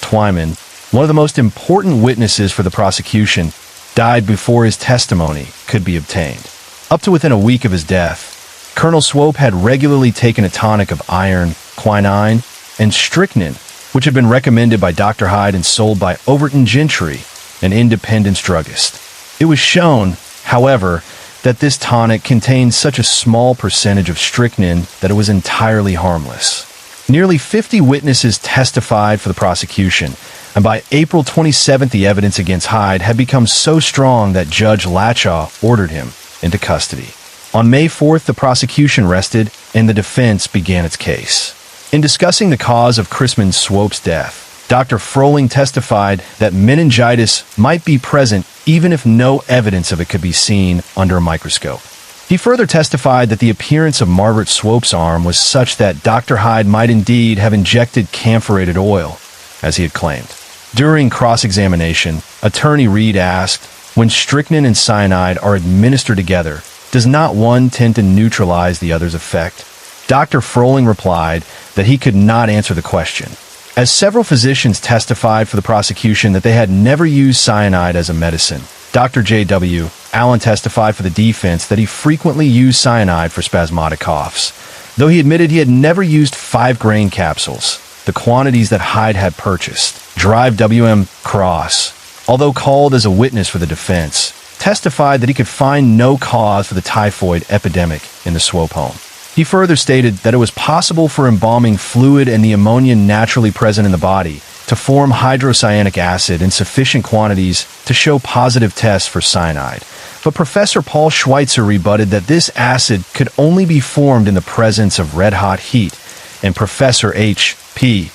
Twyman, one of the most important witnesses for the prosecution, died before his testimony could be obtained. Up to within a week of his death, Colonel Swope had regularly taken a tonic of iron, quinine, and strychnine, which had been recommended by Dr. Hyde and sold by Overton Gentry, an independent druggist. It was shown, however, that this tonic contained such a small percentage of strychnine that it was entirely harmless. Nearly 50 witnesses testified for the prosecution, and by April 27th, the evidence against Hyde had become so strong that Judge Latshaw ordered him into custody. On May 4th, the prosecution rested, and the defense began its case. In discussing the cause of Chrisman Swope's death, Dr. Froling testified that meningitis might be present even if no evidence of it could be seen under a microscope. He further testified that the appearance of Margaret Swope's arm was such that Dr. Hyde might indeed have injected camphorated oil, as he had claimed. During cross-examination, Attorney Reed asked, when strychnine and cyanide are administered together, does not one tend to neutralize the other's effect? Dr. Froling replied that he could not answer the question. As several physicians testified for the prosecution that they had never used cyanide as a medicine, Dr. J.W. Allen testified for the defense that he frequently used cyanide for spasmodic coughs, though he admitted he had never used 5-grain capsules, the quantities that Hyde had purchased. Drive W.M. Cross, although called as a witness for the defense, testified that he could find no cause for the typhoid epidemic in the Swope home. He further stated that it was possible for embalming fluid and the ammonia naturally present in the body to form hydrocyanic acid in sufficient quantities to show positive tests for cyanide. But Professor Paul Schweitzer rebutted that this acid could only be formed in the presence of red-hot heat, and Professor H.P.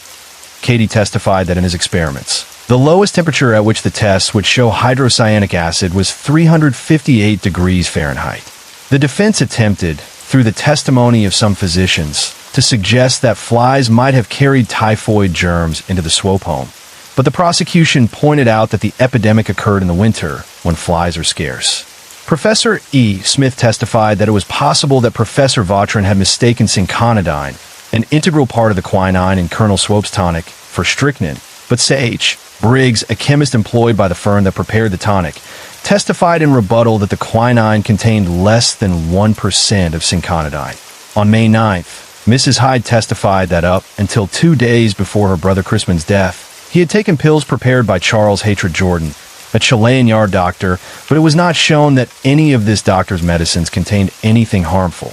Cady testified that in his experiments, the lowest temperature at which the tests would show hydrocyanic acid was 358 degrees Fahrenheit. The defense attempted, through the testimony of some physicians, to suggest that flies might have carried typhoid germs into the Swope home, but the prosecution pointed out that the epidemic occurred in the winter when flies are scarce. Professor E. Smith testified that it was possible that Professor Vautrin had mistaken cinchonidine, an integral part of the quinine in Colonel Swope's tonic, for strychnine, But Sage Briggs, a chemist employed by the firm that prepared the tonic, testified in rebuttal that the quinine contained less than 1% of cinchonidine. On May 9th, Mrs. Hyde testified that up until 2 days before her brother Crispin's death, he had taken pills prepared by Charles Hatred Jordan, a Chilean yard doctor, but it was not shown that any of this doctor's medicines contained anything harmful.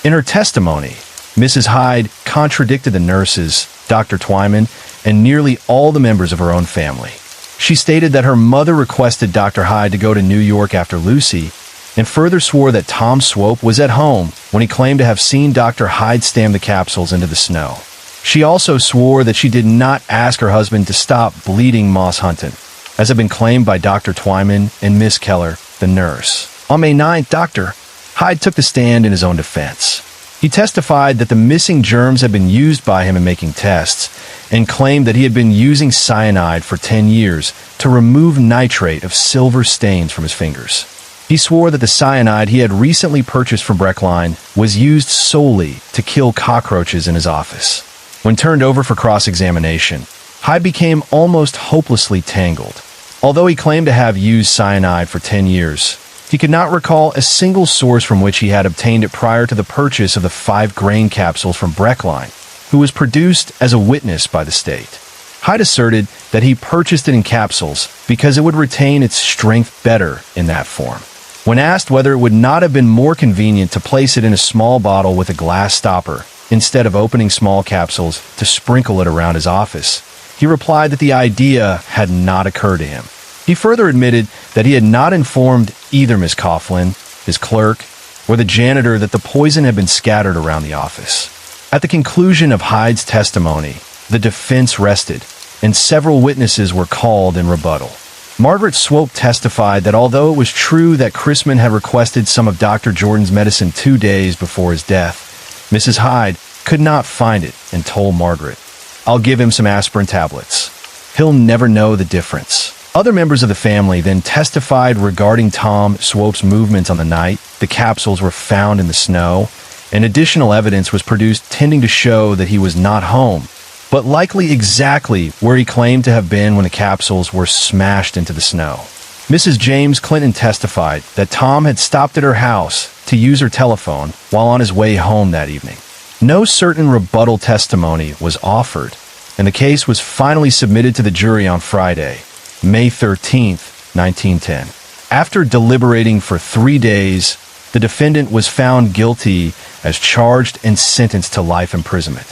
In her testimony, Mrs. Hyde contradicted the nurses, Dr. Twyman, and nearly all the members of her own family. She stated that her mother requested Dr. Hyde to go to New York after Lucy, and further swore that Tom Swope was at home when he claimed to have seen Dr. Hyde stam the capsules into the snow. She also swore that she did not ask her husband to stop bleeding Moss Hunton, as had been claimed by Dr. Twyman and Miss Keller, the nurse. On May 9th, Dr. Hyde took the stand in his own defense. He testified that the missing germs had been used by him in making tests, and claimed that he had been using cyanide for 10 years to remove nitrate of silver stains from his fingers. He swore that the cyanide he had recently purchased from Breckline was used solely to kill cockroaches in his office. When turned over for cross-examination, Hyde became almost hopelessly tangled. Although he claimed to have used cyanide for 10 years, he could not recall a single source from which he had obtained it prior to the purchase of the 5-grain capsules from Breckline, who was produced as a witness by the state. Hyde asserted that he purchased it in capsules because it would retain its strength better in that form. When asked whether it would not have been more convenient to place it in a small bottle with a glass stopper, instead of opening small capsules to sprinkle it around his office, he replied that the idea had not occurred to him. He further admitted that he had not informed either Miss Coughlin, his clerk, or the janitor that the poison had been scattered around the office. At the conclusion of Hyde's testimony, the defense rested, and several witnesses were called in rebuttal. Margaret Swope testified that although it was true that Crispin had requested some of Dr. Jordan's medicine 2 days before his death, Mrs. Hyde could not find it and told Margaret, "I'll give him some aspirin tablets. He'll never know the difference." Other members of the family then testified regarding Tom Swope's movements on the night the capsules were found in the snow, and additional evidence was produced tending to show that he was not home, but likely exactly where he claimed to have been when the capsules were smashed into the snow. Mrs. James Clinton testified that Tom had stopped at her house to use her telephone while on his way home that evening. No certain rebuttal testimony was offered, and the case was finally submitted to the jury on Friday, May 13th, 1910. After deliberating for 3 days, the defendant was found guilty as charged and sentenced to life imprisonment.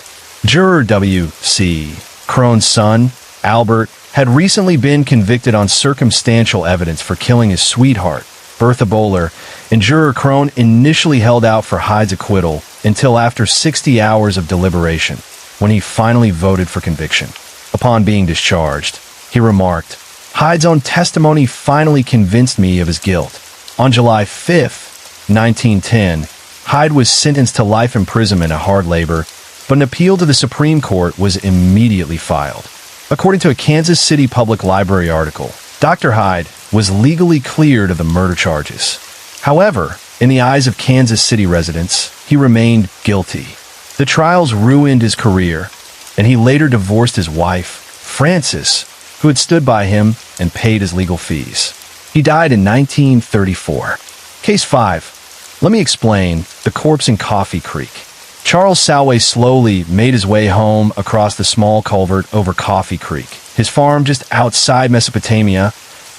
Juror W.C. Crone's son, Albert, had recently been convicted on circumstantial evidence for killing his sweetheart, Bertha Bowler, and Juror Crone initially held out for Hyde's acquittal until after 60 hours of deliberation, when he finally voted for conviction. Upon being discharged, he remarked, "Hyde's own testimony finally convinced me of his guilt." On July 5th, 1910, Hyde was sentenced to life imprisonment at hard labor, but an appeal to the Supreme Court was immediately filed. According to a Kansas City Public Library article, Dr. Hyde was legally cleared of the murder charges. However, in the eyes of Kansas City residents, he remained guilty. The trials ruined his career, and he later divorced his wife, Frances, who had stood by him and paid his legal fees. He died in 1934. Case 5. Let me explain the corpse in Coffee Creek. Charles Salway slowly made his way home across the small culvert over Coffee Creek, his farm just outside Mesopotamia,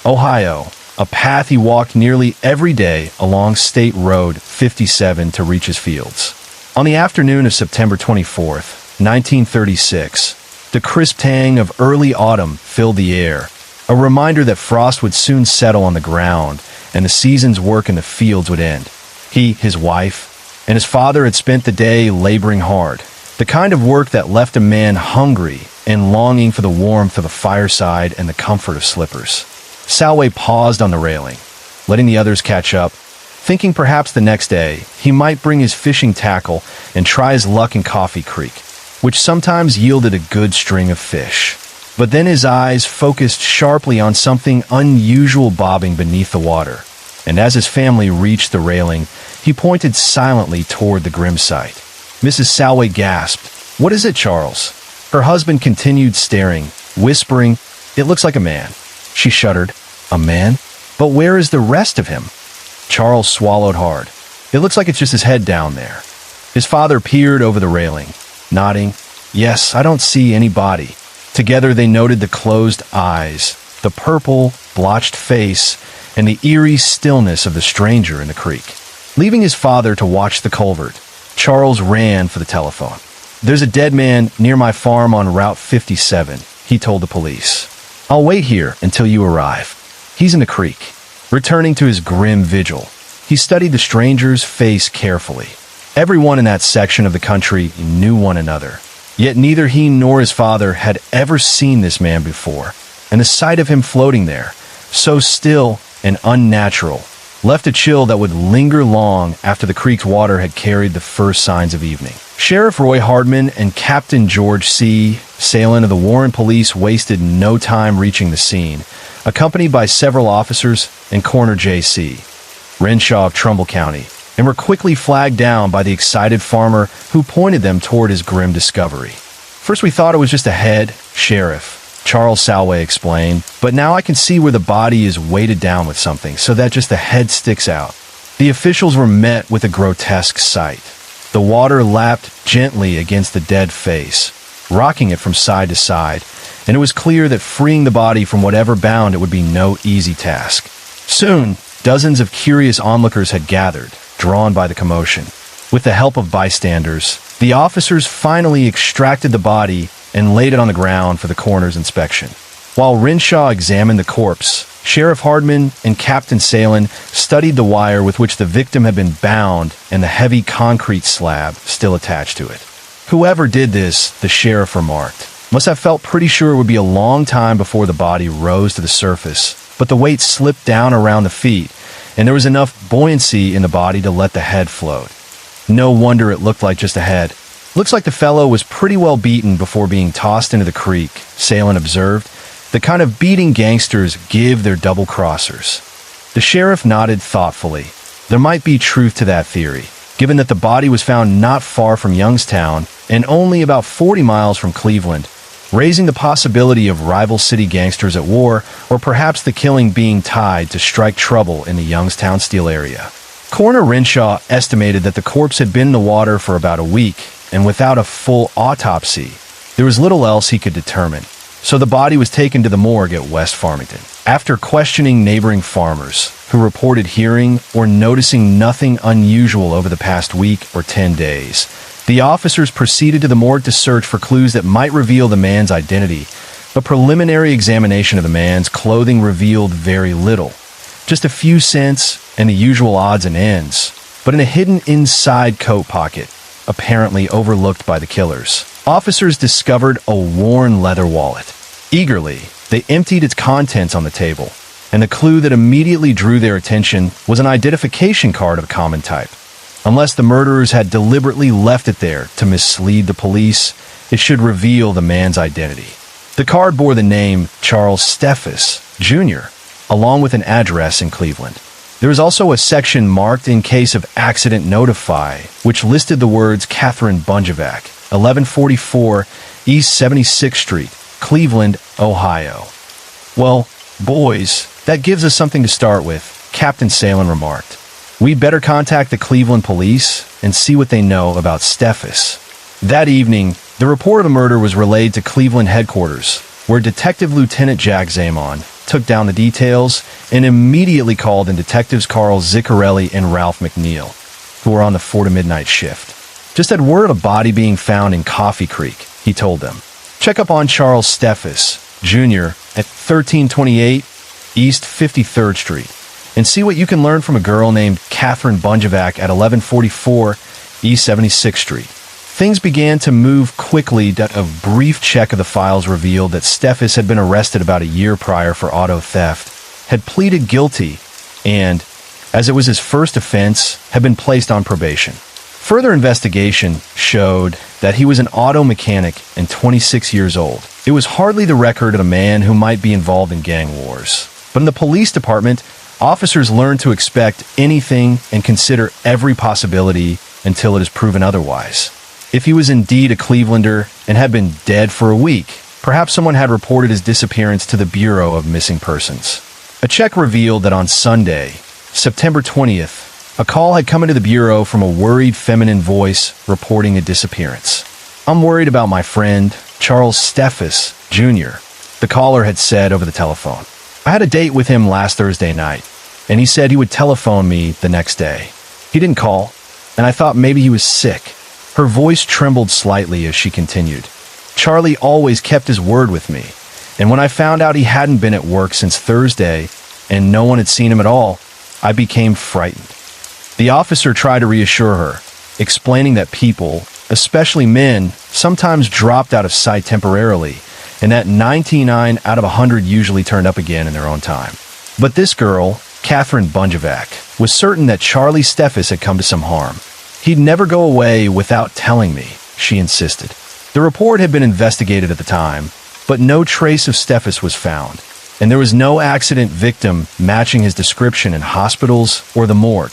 Ohio, a path he walked nearly every day along State Road 57 to reach his fields. On the afternoon of September 24th, 1936, the crisp tang of early autumn filled the air, a reminder that frost would soon settle on the ground and the season's work in the fields would end. He, his wife, and his father had spent the day laboring hard, the kind of work that left a man hungry and longing for the warmth of a fireside and the comfort of slippers. Salway paused on the railing, letting the others catch up, thinking perhaps the next day he might bring his fishing tackle and try his luck in Coffee Creek, which sometimes yielded a good string of fish. But then his eyes focused sharply on something unusual bobbing beneath the water, and as his family reached the railing, he pointed silently toward the grim sight. Mrs. Salway gasped, "What is it, Charles?" Her husband continued staring, whispering, "It looks like a man." She shuddered. "A man? But where is the rest of him?" Charles swallowed hard. "It looks like it's just his head down there." His father peered over the railing, nodding. "Yes, I don't see any body." Together they noted the closed eyes, the purple, blotched face, and the eerie stillness of the stranger in the creek. Leaving his father to watch the culvert, Charles ran for the telephone. "There's a dead man near my farm on Route 57, he told the police. "I'll wait here until you arrive." He's in the creek. Returning to his grim vigil, he studied the stranger's face carefully. Everyone in that section of the country knew one another, yet neither he nor his father had ever seen this man before, and the sight of him floating there, so still and unnatural, left a chill that would linger long after the creek's water had carried the first signs of evening. Sheriff Roy Hardman and Captain George C. Salin of the Warren Police wasted no time reaching the scene, accompanied by several officers and Coroner J.C. Renshaw of Trumbull County, and were quickly flagged down by the excited farmer who pointed them toward his grim discovery. "First we thought it was just a head, Sheriff," Charles Salway explained, "but now I can see where the body is weighted down with something so that just the head sticks out." The officials were met with a grotesque sight. The water lapped gently against the dead face, rocking it from side to side, and it was clear that freeing the body from whatever bound it would be no easy task. Soon, dozens of curious onlookers had gathered, drawn by the commotion. With the help of bystanders, the officers finally extracted the body and laid it on the ground for the coroner's inspection. While Renshaw examined the corpse, Sheriff Hardman and Captain Salin studied the wire with which the victim had been bound and the heavy concrete slab still attached to it. Whoever did this, the sheriff remarked, must have felt pretty sure it would be a long time before the body rose to the surface, but the weight slipped down around the feet, and there was enough buoyancy in the body to let the head float. No wonder it looked like just a head. "Looks like the fellow was pretty well beaten before being tossed into the creek," Salin observed. "The kind of beating gangsters give their double-crossers." The sheriff nodded thoughtfully. There might be truth to that theory, given that the body was found not far from Youngstown and only about 40 miles from Cleveland, raising the possibility of rival city gangsters at war, or perhaps the killing being tied to strike trouble in the Youngstown Steel area. Coroner Renshaw estimated that the corpse had been in the water for about a week, and without a full autopsy, there was little else he could determine. So the body was taken to the morgue at West Farmington. After questioning neighboring farmers, who reported hearing or noticing nothing unusual over the past week or 10 days, the officers proceeded to the morgue to search for clues that might reveal the man's identity. A preliminary examination of the man's clothing revealed very little. Just a few cents and the usual odds and ends, but in a hidden inside coat pocket, apparently overlooked by the killers, officers discovered a worn leather wallet. Eagerly, they emptied its contents on the table, and the clue that immediately drew their attention was an identification card of a common type. Unless the murderers had deliberately left it there to mislead the police, it should reveal the man's identity. The card bore the name Charles Steffes, Jr., along with an address in Cleveland. There was also a section marked "In case of accident notify," which listed the words Catherine Bunjevac, 1144 East 76th Street, Cleveland, Ohio. "Well, boys, that gives us something to start with," Captain Salin remarked. "We'd better contact the Cleveland police and see what they know about Steffes." That evening, the report of the murder was relayed to Cleveland headquarters, where Detective Lieutenant Jack Zamon took down the details and immediately called in Detectives Carl Ziccarelli and Ralph McNeil, who were on the 4 to midnight shift. "Just had word of a body being found in Coffee Creek," he told them. "Check up on Charles Steffes, Jr. at 1328 East 53rd Street, and see what you can learn from a girl named Catherine Bunjevac at 1144 East 76th Street." Things began to move quickly. A brief check of the files revealed that Steffes had been arrested about a year prior for auto theft, had pleaded guilty, and, as it was his first offense, had been placed on probation. Further investigation showed that he was an auto mechanic and 26 years old. It was hardly the record of a man who might be involved in gang wars. But in the police department, officers learned to expect anything and consider every possibility until it is proven otherwise. If he was indeed a Clevelander and had been dead for a week, Perhaps someone had reported his disappearance to the Bureau of Missing Persons. A check revealed that on Sunday, September 20th, a call had come into the Bureau from a worried feminine voice reporting a disappearance. "I'm worried about my friend, Charles Steffes, Jr.," the caller had said over the telephone. "I had a date with him last Thursday night, and he said he would telephone me the next day. He didn't call, and I thought maybe he was sick." Her voice trembled slightly as she continued. "Charlie always kept his word with me, and when I found out he hadn't been at work since Thursday and no one had seen him at all, I became frightened." The officer tried to reassure her, explaining that people, especially men, sometimes dropped out of sight temporarily, and that 99 out of 100 usually turned up again in their own time. But this girl, Catherine Bunjevac, was certain that Charlie Steffes had come to some harm. "He'd never go away without telling me," she insisted. The report had been investigated at the time, but no trace of Steffes was found, and there was no accident victim matching his description in hospitals or the morgue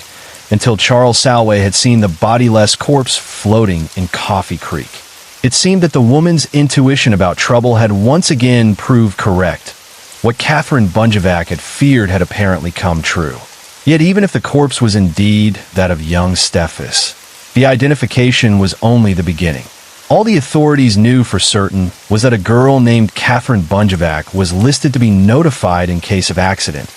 until Charles Salway had seen the bodiless corpse floating in Coffee Creek. It seemed that the woman's intuition about trouble had once again proved correct. What Catherine Bunjevac had feared had apparently come true. Yet even if the corpse was indeed that of young Steffes, the identification was only the beginning. All the authorities knew for certain was that a girl named Catherine Bunjevac was listed to be notified in case of accident,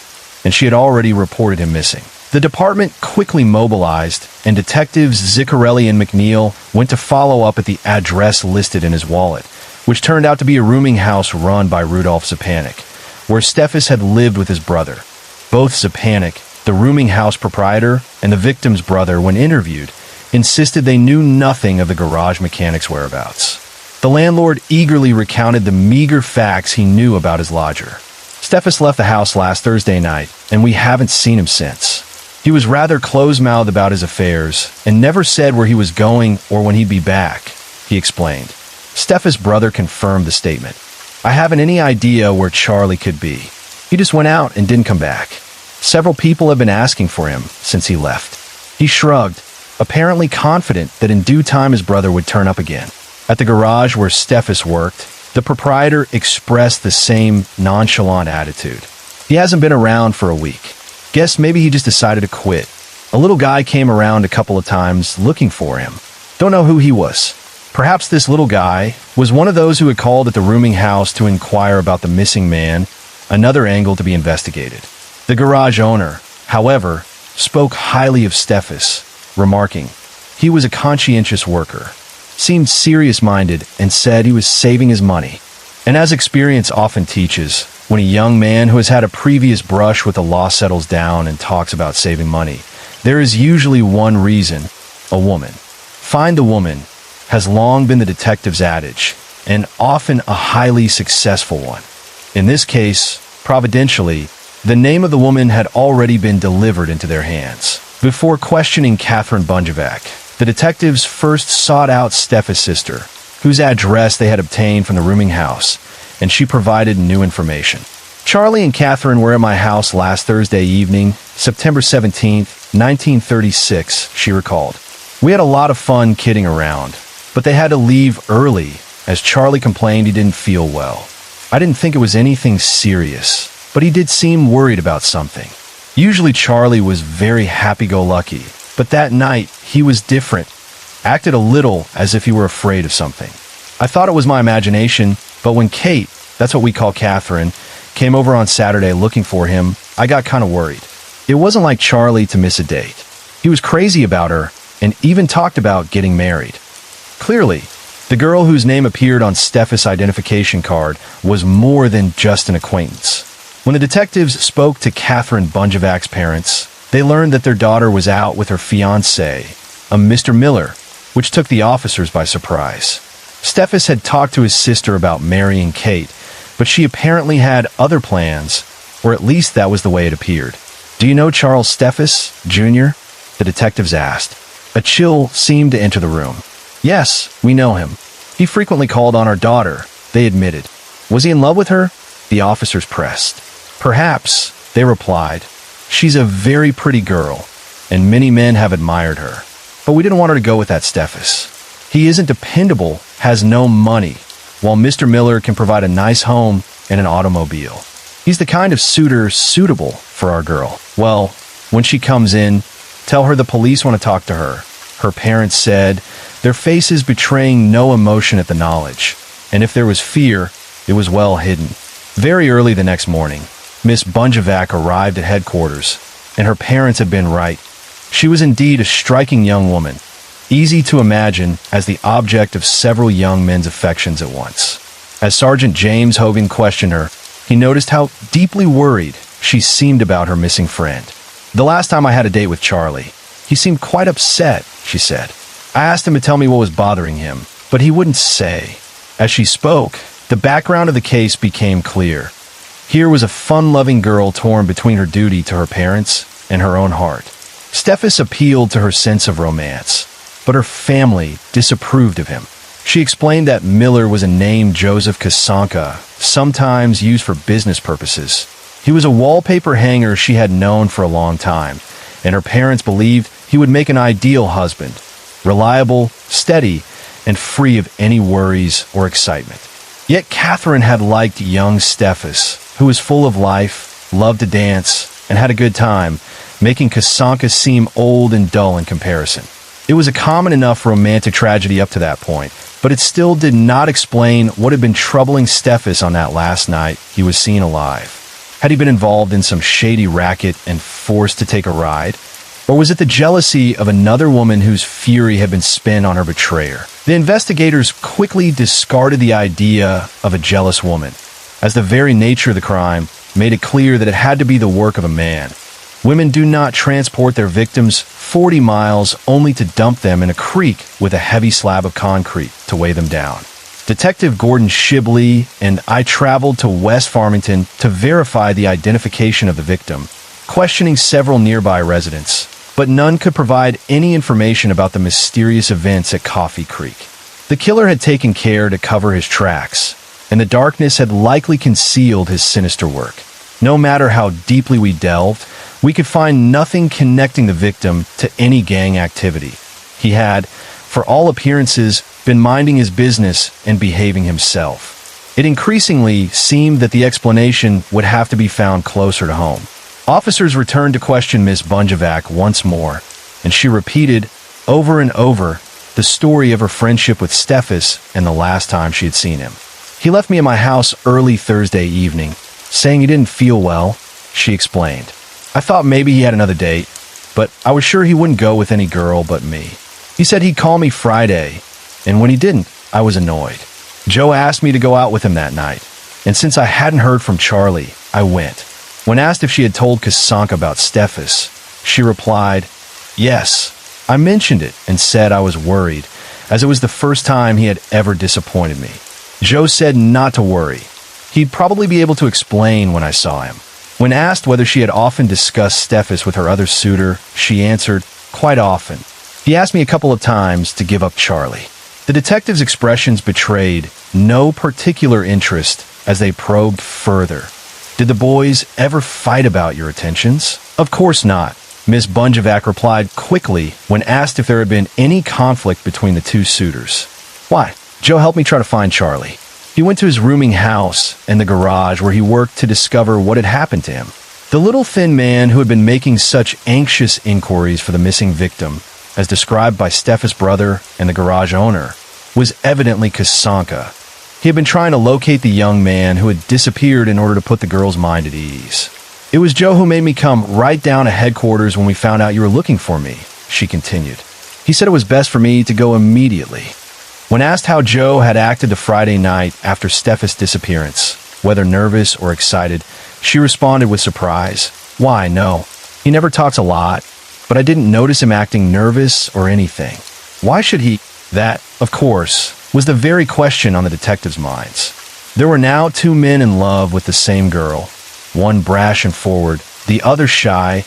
and she had already reported him missing. The department quickly mobilized, and detectives Ziccarelli and McNeil went to follow up at the address listed in his wallet, which turned out to be a rooming house run by Rudolf Zepanik, where Steffes had lived with his brother. Both Zepanik, the rooming house proprietor, and the victim's brother, when interviewed, insisted they knew nothing of the garage mechanic's whereabouts. The landlord eagerly recounted the meager facts he knew about his lodger. "Steffes left the house last Thursday night, and we haven't seen him since. He was rather close-mouthed about his affairs and never said where he was going or when he'd be back," he explained. Steffes' brother confirmed the statement. "I haven't any idea where Charlie could be. He just went out and didn't come back. Several people have been asking for him since he left." He shrugged, apparently confident that in due time his brother would turn up again. At the garage where Steffes worked, the proprietor expressed the same nonchalant attitude. "He hasn't been around for a week. Guess maybe he just decided to quit. A little guy came around a couple of times looking for him. Don't know who he was. Perhaps this little guy was one of those who had called at the rooming house to inquire about the missing man, another angle to be investigated." The garage owner, however, spoke highly of Steffes, remarking, "He was a conscientious worker, seemed serious-minded, and said he was saving his money." And as experience often teaches, when a young man who has had a previous brush with the law settles down and talks about saving money, there is usually one reason: a woman. "Find the woman" has long been the detective's adage, and often a highly successful one. In this case, providentially, the name of the woman had already been delivered into their hands. Before questioning Catherine Bunjevac, the detectives first sought out Steffes' sister, whose address they had obtained from the rooming house, and she provided new information. "Charlie and Catherine were at my house last Thursday evening, September 17th, 1936, she recalled. "We had a lot of fun kidding around, but they had to leave early as Charlie complained he didn't feel well. I didn't think it was anything serious, but he did seem worried about something. Usually Charlie was very happy-go-lucky, but that night he was different, acted a little as if he were afraid of something. I thought it was my imagination, but when Kate, that's what we call Catherine, came over on Saturday looking for him, I got kind of worried. It wasn't like Charlie to miss a date. He was crazy about her and even talked about getting married. Clearly, the girl whose name appeared on Steffes' identification card was more than just an acquaintance. When the detectives spoke to Catherine Bunjevac's parents, they learned that their daughter was out with her fiancé, a Mr. Miller, which took the officers by surprise. Steffes had talked to his sister about marrying Kate, but she apparently had other plans, or at least that was the way it appeared. "Do you know Charles Steffes, Jr.?" the detectives asked. A chill seemed to enter the room. "Yes, we know him. He frequently called on our daughter," they admitted. "Was he in love with her?" the officers pressed. "Perhaps," they replied. "She's a very pretty girl, and many men have admired her. But we didn't want her to go with that Steffes. He isn't dependable, has no money, while Mr. Miller can provide a nice home and an automobile. He's the kind of suitor suitable for our girl. Well, when she comes in, tell her the police want to talk to her. Her parents said, their faces betraying no emotion at the knowledge. And if there was fear, it was well hidden. Very early the next morning, Miss Bunjevac arrived at headquarters, and her parents had been right. She was indeed a striking young woman, easy to imagine as the object of several young men's affections at once. As Sergeant James Hogan questioned her, he noticed how deeply worried she seemed about her missing friend. The last time I had a date with Charlie, he seemed quite upset, she said. I asked him to tell me what was bothering him, but he wouldn't say. As she spoke, the background of the case became clear. Here was a fun-loving girl torn between her duty to her parents and her own heart. Steffes appealed to her sense of romance, but her family disapproved of him. She explained that Miller was a name Joseph Kasanka, sometimes used for business purposes. He was a wallpaper hanger she had known for a long time, and her parents believed he would make an ideal husband, reliable, steady, and free of any worries or excitement. Yet Catherine had liked young Steffes, who was full of life, loved to dance, and had a good time, making Kasanka seem old and dull in comparison. It was a common enough romantic tragedy up to that point, but it still did not explain what had been troubling Steffes on that last night he was seen alive. Had he been involved in some shady racket and forced to take a ride? Or was it the jealousy of another woman whose fury had been spent on her betrayer? The investigators quickly discarded the idea of a jealous woman, as the very nature of the crime made it clear that it had to be the work of a man. Women do not transport their victims 40 miles only to dump them in a creek with a heavy slab of concrete to weigh them down. Detective Gordon Shibley and I traveled to West Farmington to verify the identification of the victim, questioning several nearby residents, but none could provide any information about the mysterious events at Coffee Creek. The killer had taken care to cover his tracks, and the darkness had likely concealed his sinister work. No matter how deeply we delved, we could find nothing connecting the victim to any gang activity. He had, for all appearances, been minding his business and behaving himself. It increasingly seemed that the explanation would have to be found closer to home. Officers returned to question Miss Bunjevac once more, and she repeated over and over the story of her friendship with Steffes and the last time she had seen him. He left me at my house early Thursday evening, saying he didn't feel well, she explained. I thought maybe he had another date, but I was sure he wouldn't go with any girl but me. He said he'd call me Friday, and when he didn't, I was annoyed. Joe asked me to go out with him that night, and since I hadn't heard from Charlie, I went. When asked if she had told Kasanka about Steffes, she replied, yes. I mentioned it and said I was worried, as it was the first time he had ever disappointed me. Joe said not to worry. He'd probably be able to explain when I saw him. When asked whether she had often discussed Steffes with her other suitor, she answered, quite often. He asked me a couple of times to give up Charlie. The detective's expressions betrayed no particular interest as they probed further. Did the boys ever fight about your attentions? Of course not. Miss Bunjevac replied quickly when asked if there had been any conflict between the two suitors. Why? Joe helped me try to find Charlie. He went to his rooming house and the garage where he worked to discover what had happened to him. The little thin man who had been making such anxious inquiries for the missing victim, as described by Steffes' brother and the garage owner, was evidently Kasanka. He had been trying to locate the young man who had disappeared in order to put the girl's mind at ease. It was Joe who made me come right down to headquarters when we found out you were looking for me, she continued. He said it was best for me to go immediately. When asked how Joe had acted the Friday night after Steffes' disappearance, whether nervous or excited, she responded with surprise. Why, no. He never talks a lot, but I didn't notice him acting nervous or anything. Why should he? That, of course, was the very question on the detectives' minds. There were now two men in love with the same girl, one brash and forward, the other shy,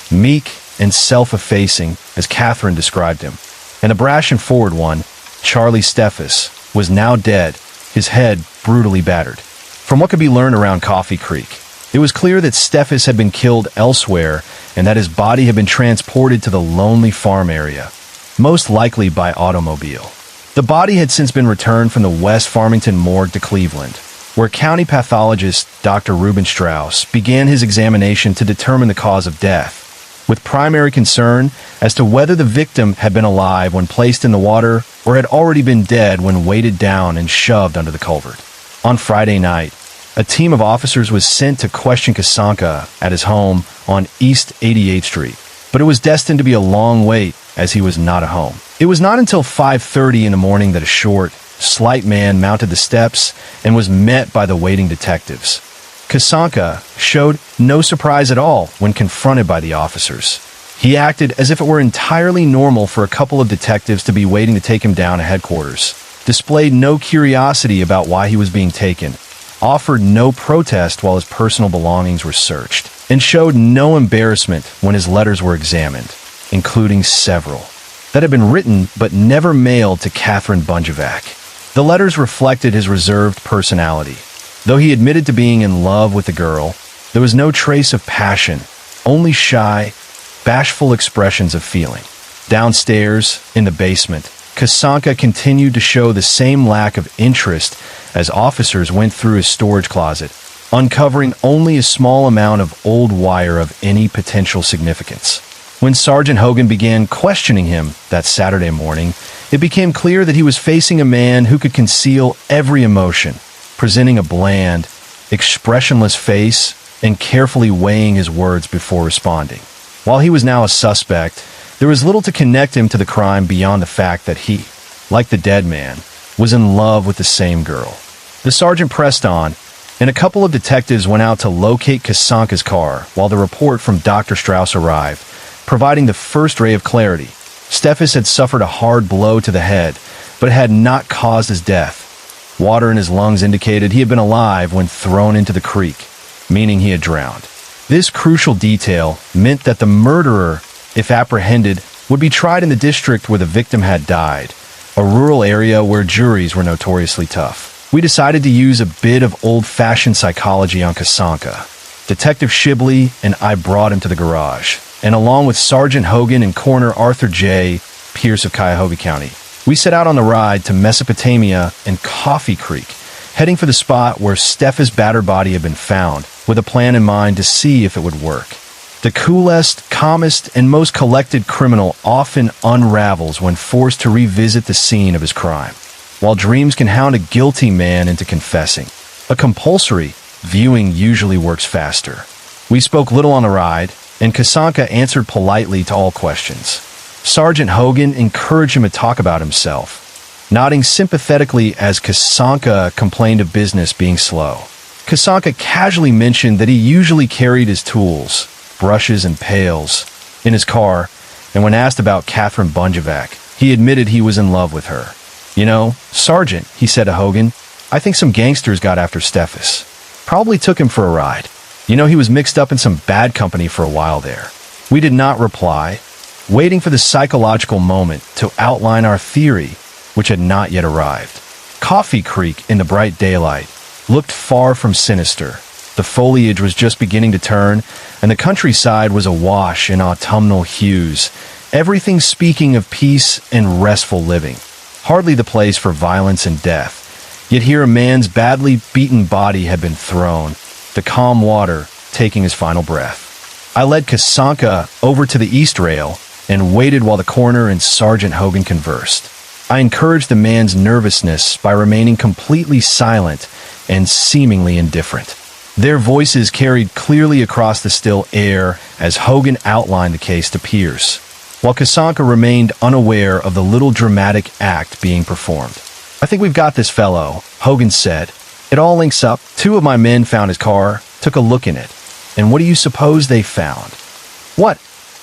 meek, and self-effacing, as Catherine described him. And the brash and forward one, Charlie Steffes, was now dead, his head brutally battered. From what could be learned around Coffee Creek, it was clear that Steffes had been killed elsewhere and that his body had been transported to the lonely farm area, most likely by automobile. The body had since been returned from the West Farmington morgue to Cleveland, where county pathologist Dr. Ruben Strauss began his examination to determine the cause of death, with primary concern as to whether the victim had been alive when placed in the water or had already been dead when weighted down and shoved under the culvert. On Friday night, a team of officers was sent to question Kasanka at his home on East 88th Street, but it was destined to be a long wait as he was not at home. It was not until 5:30 in the morning that a short, slight man mounted the steps and was met by the waiting detectives. Kasanka showed no surprise at all when confronted by the officers. He acted as if it were entirely normal for a couple of detectives to be waiting to take him down to headquarters, displayed no curiosity about why he was being taken, offered no protest while his personal belongings were searched, and showed no embarrassment when his letters were examined, including several that had been written but never mailed to Catherine Bunjevac. The letters reflected his reserved personality. Though he admitted to being in love with the girl, there was no trace of passion, only shy, bashful expressions of feeling. Downstairs, in the basement, Kasanka continued to show the same lack of interest as officers went through his storage closet, uncovering only a small amount of old wire of any potential significance. When Sergeant Hogan began questioning him that Saturday morning, it became clear that he was facing a man who could conceal every emotion, presenting a bland, expressionless face and carefully weighing his words before responding. While he was now a suspect, there was little to connect him to the crime beyond the fact that he, like the dead man, was in love with the same girl. The sergeant pressed on, and a couple of detectives went out to locate Kasanka's car while the report from Dr. Strauss arrived, providing the first ray of clarity. Steffes had suffered a hard blow to the head, but it had not caused his death. Water in his lungs indicated he had been alive when thrown into the creek, meaning he had drowned. This crucial detail meant that the murderer, if apprehended, would be tried in the district where the victim had died, a rural area where juries were notoriously tough. We decided to use a bit of old-fashioned psychology on Kasanka. Detective Shibley and I brought him to the garage, and along with Sergeant Hogan and Coroner Arthur J. Pierce of Cuyahoga County, we set out on the ride to Mesopotamia and Coffee Creek, heading for the spot where Steffes' battered body had been found, with a plan in mind to see if it would work. The coolest, calmest, and most collected criminal often unravels when forced to revisit the scene of his crime, while dreams can hound a guilty man into confessing. A compulsory viewing usually works faster. We spoke little on the ride, and Kasanka answered politely to all questions. Sergeant Hogan encouraged him to talk about himself, nodding sympathetically as Kasanka complained of business being slow. Kasanka casually mentioned that he usually carried his tools, brushes and pails, in his car, and when asked about Catherine Bunjevac, he admitted he was in love with her. "You know, Sergeant," he said to Hogan, "I think some gangsters got after Steffes. Probably took him for a ride. You know, he was mixed up in some bad company for a while there." We did not reply, waiting for the psychological moment to outline our theory, which had not yet arrived. Coffee Creek, in the bright daylight, looked far from sinister. The foliage was just beginning to turn, and the countryside was awash in autumnal hues, everything speaking of peace and restful living. Hardly the place for violence and death. Yet here a man's badly beaten body had been thrown, the calm water taking his final breath. I led Kasanka over to the east rail and waited while the coroner and Sergeant Hogan conversed. I encouraged the man's nervousness by remaining completely silent and seemingly indifferent. Their voices carried clearly across the still air as Hogan outlined the case to Pierce, while Kasanka remained unaware of the little dramatic act being performed. "I think we've got this fellow," Hogan said. "It all links up. 2 of my men found his car, took a look in it. And what do you suppose they found?" "What?"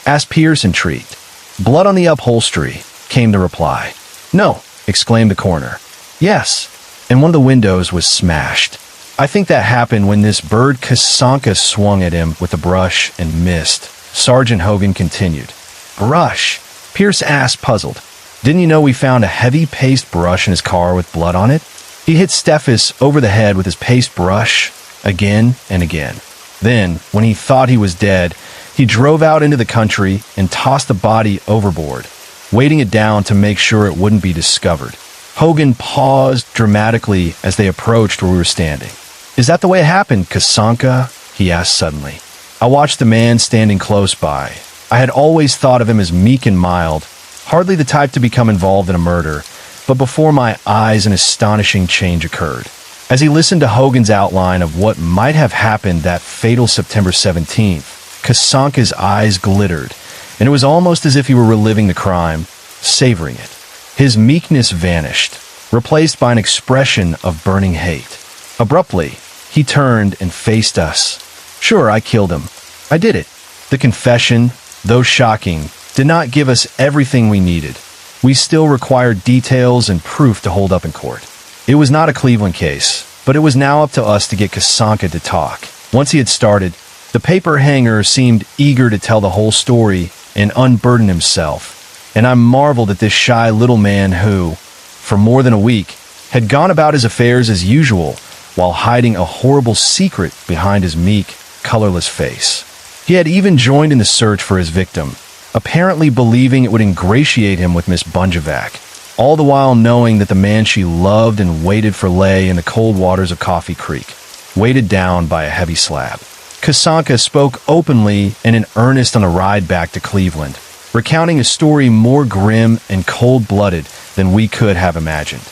asked Pierce, intrigued. "Blood on the upholstery," came the reply. "No," exclaimed the coroner. "Yes, and one of the windows was smashed. I think that happened when this bird Kasanka swung at him with a brush and missed." Sergeant Hogan continued. "Brush?" Pierce asked, puzzled. "Didn't you know we found a heavy paste brush in his car with blood on it?" He hit Steffes over the head with his paste brush again and again. Then, when he thought he was dead, he drove out into the country and tossed the body overboard, weighting it down to make sure it wouldn't be discovered. Hogan paused dramatically as they approached where we were standing. "Is that the way it happened, Kasanka?" he asked suddenly. I watched the man standing close by. I had always thought of him as meek and mild, hardly the type to become involved in a murder, but before my eyes an astonishing change occurred. As he listened to Hogan's outline of what might have happened that fatal September 17th, Kasanka's eyes glittered, and it was almost as if he were reliving the crime, savoring it. His meekness vanished, replaced by an expression of burning hate. Abruptly, he turned and faced us. "Sure, I killed him. I did it." The confession, though shocking, did not give us everything we needed. We still required details and proof to hold up in court. It was not a Cleveland case, but it was now up to us to get Kasanka to talk. Once he had started, the paper hanger seemed eager to tell the whole story and unburden himself, and I marveled at this shy little man who, for more than a week, had gone about his affairs as usual while hiding a horrible secret behind his meek, colorless face. He had even joined in the search for his victim, apparently believing it would ingratiate him with Miss Bunjevac, all the while knowing that the man she loved and waited for lay in the cold waters of Coffee Creek, weighted down by a heavy slab. Kasanka spoke openly and in earnest on the ride back to Cleveland, recounting a story more grim and cold-blooded than we could have imagined.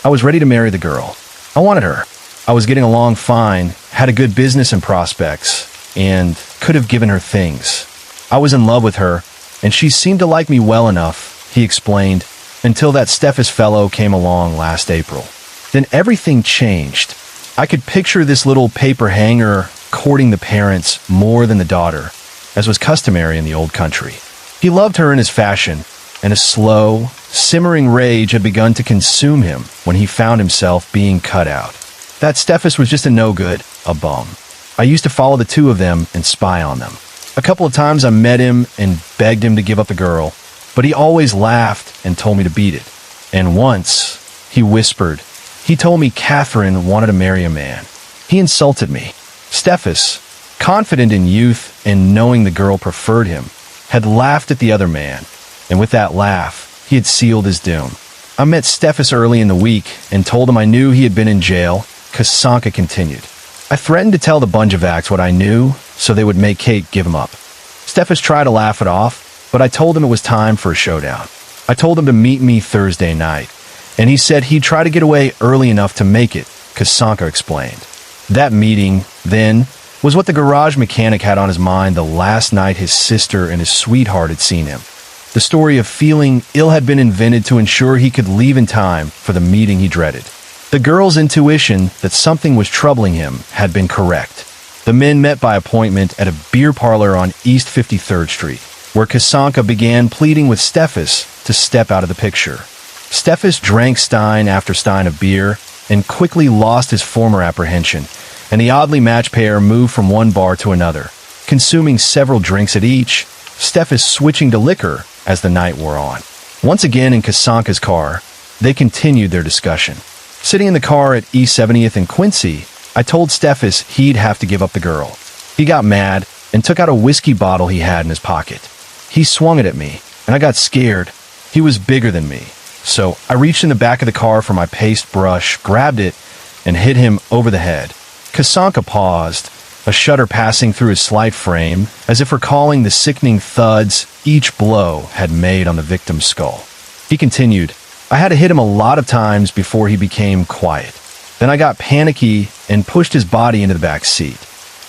I was ready to marry the girl. I wanted her. I was getting along fine, had a good business and prospects, and could have given her things. I was in love with her, and she seemed to like me well enough, he explained, until that Steffes fellow came along last April. Then everything changed. I could picture this little paper hanger courting the parents more than the daughter, as was customary in the old country. He loved her in his fashion, and a slow, simmering rage had begun to consume him when he found himself being cut out. That Steffes was just a no-good, a bum. I used to follow the two of them and spy on them. A couple of times I met him and begged him to give up the girl, but he always laughed and told me to beat it. And once, he whispered, he told me Catherine wanted to marry a man. He insulted me. Steffes, confident in youth and knowing the girl preferred him, had laughed at the other man, and with that laugh, he had sealed his doom. I met Steffes early in the week and told him I knew he had been in jail. Kasanka continued. I threatened to tell the Bunjevacs what I knew so they would make Kate give him up. Steffes tried to laugh it off, but I told him it was time for a showdown. I told him to meet me Thursday night, and he said he'd try to get away early enough to make it, Kasanka explained. That meeting, then, was what the garage mechanic had on his mind the last night his sister and his sweetheart had seen him. The story of feeling ill had been invented to ensure he could leave in time for the meeting he dreaded. The girl's intuition that something was troubling him had been correct. The men met by appointment at a beer parlor on East 53rd Street, where Kasanka began pleading with Steffes to step out of the picture. Steffes drank stein after stein of beer and quickly lost his former apprehension, and the oddly matched pair moved from one bar to another, consuming several drinks at each, Steffes switching to liquor as the night wore on. Once again in Kasanka's car, they continued their discussion. Sitting in the car at East 70th and Quincy, I told Steffes he'd have to give up the girl. He got mad and took out a whiskey bottle he had in his pocket. He swung it at me, and I got scared. He was bigger than me, so I reached in the back of the car for my paste brush, grabbed it, and hit him over the head. Kasanka paused, a shudder passing through his slight frame, as if recalling the sickening thuds each blow had made on the victim's skull. He continued, I had to hit him a lot of times before he became quiet. Then I got panicky and pushed his body into the back seat.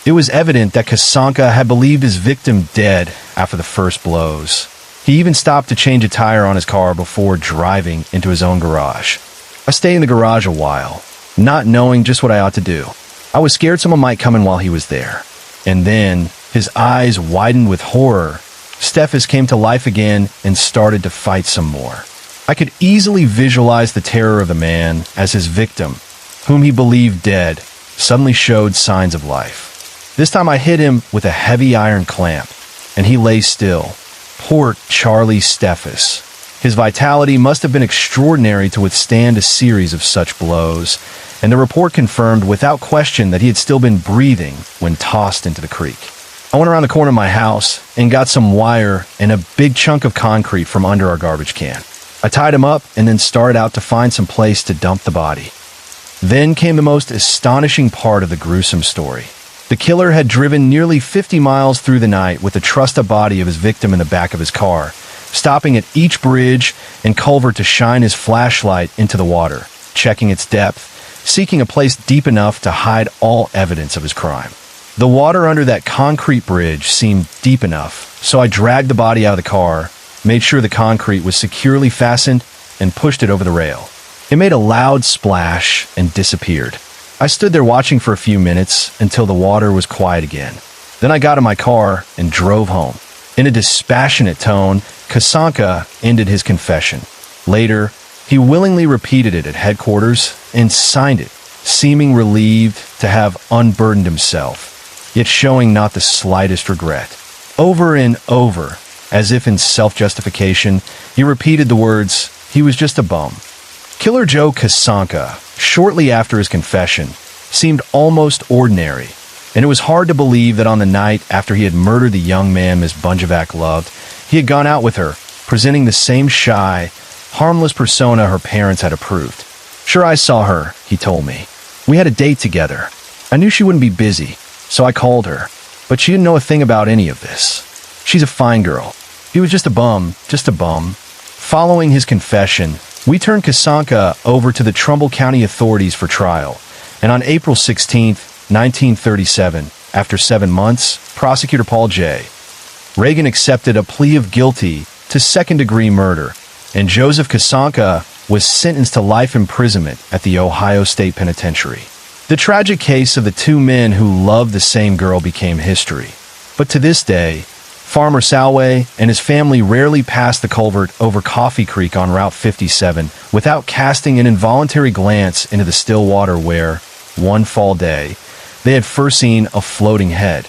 It was evident that Kasanka had believed his victim dead after the first blows. He even stopped to change a tire on his car before driving into his own garage. I stayed in the garage a while, not knowing just what I ought to do. I was scared someone might come in while he was there. And then, his eyes widened with horror. Steffes came to life again and started to fight some more. I could easily visualize the terror of the man as his victim, whom he believed dead, suddenly showed signs of life. This time I hit him with a heavy iron clamp, and he lay still. Poor Charlie Steffes. His vitality must have been extraordinary to withstand a series of such blows, and the report confirmed without question that he had still been breathing when tossed into the creek. I went around the corner of my house and got some wire and a big chunk of concrete from under our garbage can. I tied him up and then started out to find some place to dump the body. Then came the most astonishing part of the gruesome story. The killer had driven nearly 50 miles through the night with the trussed-up body of his victim in the back of his car, stopping at each bridge and culvert to shine his flashlight into the water, checking its depth, seeking a place deep enough to hide all evidence of his crime. The water under that concrete bridge seemed deep enough, so I dragged the body out of the car, made sure the concrete was securely fastened, and pushed it over the rail. It made a loud splash and disappeared. I stood there watching for a few minutes until the water was quiet again. Then I got in my car and drove home. In a dispassionate tone, Kasanka ended his confession. Later, he willingly repeated it at headquarters and signed it, seeming relieved to have unburdened himself, yet showing not the slightest regret. Over and over, as if in self-justification, he repeated the words, "He was just a bum." Killer Joe Kasanka, shortly after his confession, seemed almost ordinary, and it was hard to believe that on the night after he had murdered the young man Ms. Bunjevac loved, he had gone out with her, presenting the same shy, harmless persona her parents had approved. "Sure, I saw her," he told me. "We had a date together. I knew she wouldn't be busy, so I called her, but she didn't know a thing about any of this. She's a fine girl. He was just a bum, just a bum." Following his confession, we turned Kasanka over to the Trumbull County authorities for trial, and on April 16, 1937, after 7 months, Prosecutor Paul J. Reagan accepted a plea of guilty to second-degree murder, and Joseph Kasanka was sentenced to life imprisonment at the Ohio State Penitentiary. The tragic case of the two men who loved the same girl became history, but to this day, Farmer Salway and his family rarely passed the culvert over Coffee Creek on Route 57 without casting an involuntary glance into the still water where, one fall day, they had first seen a floating head.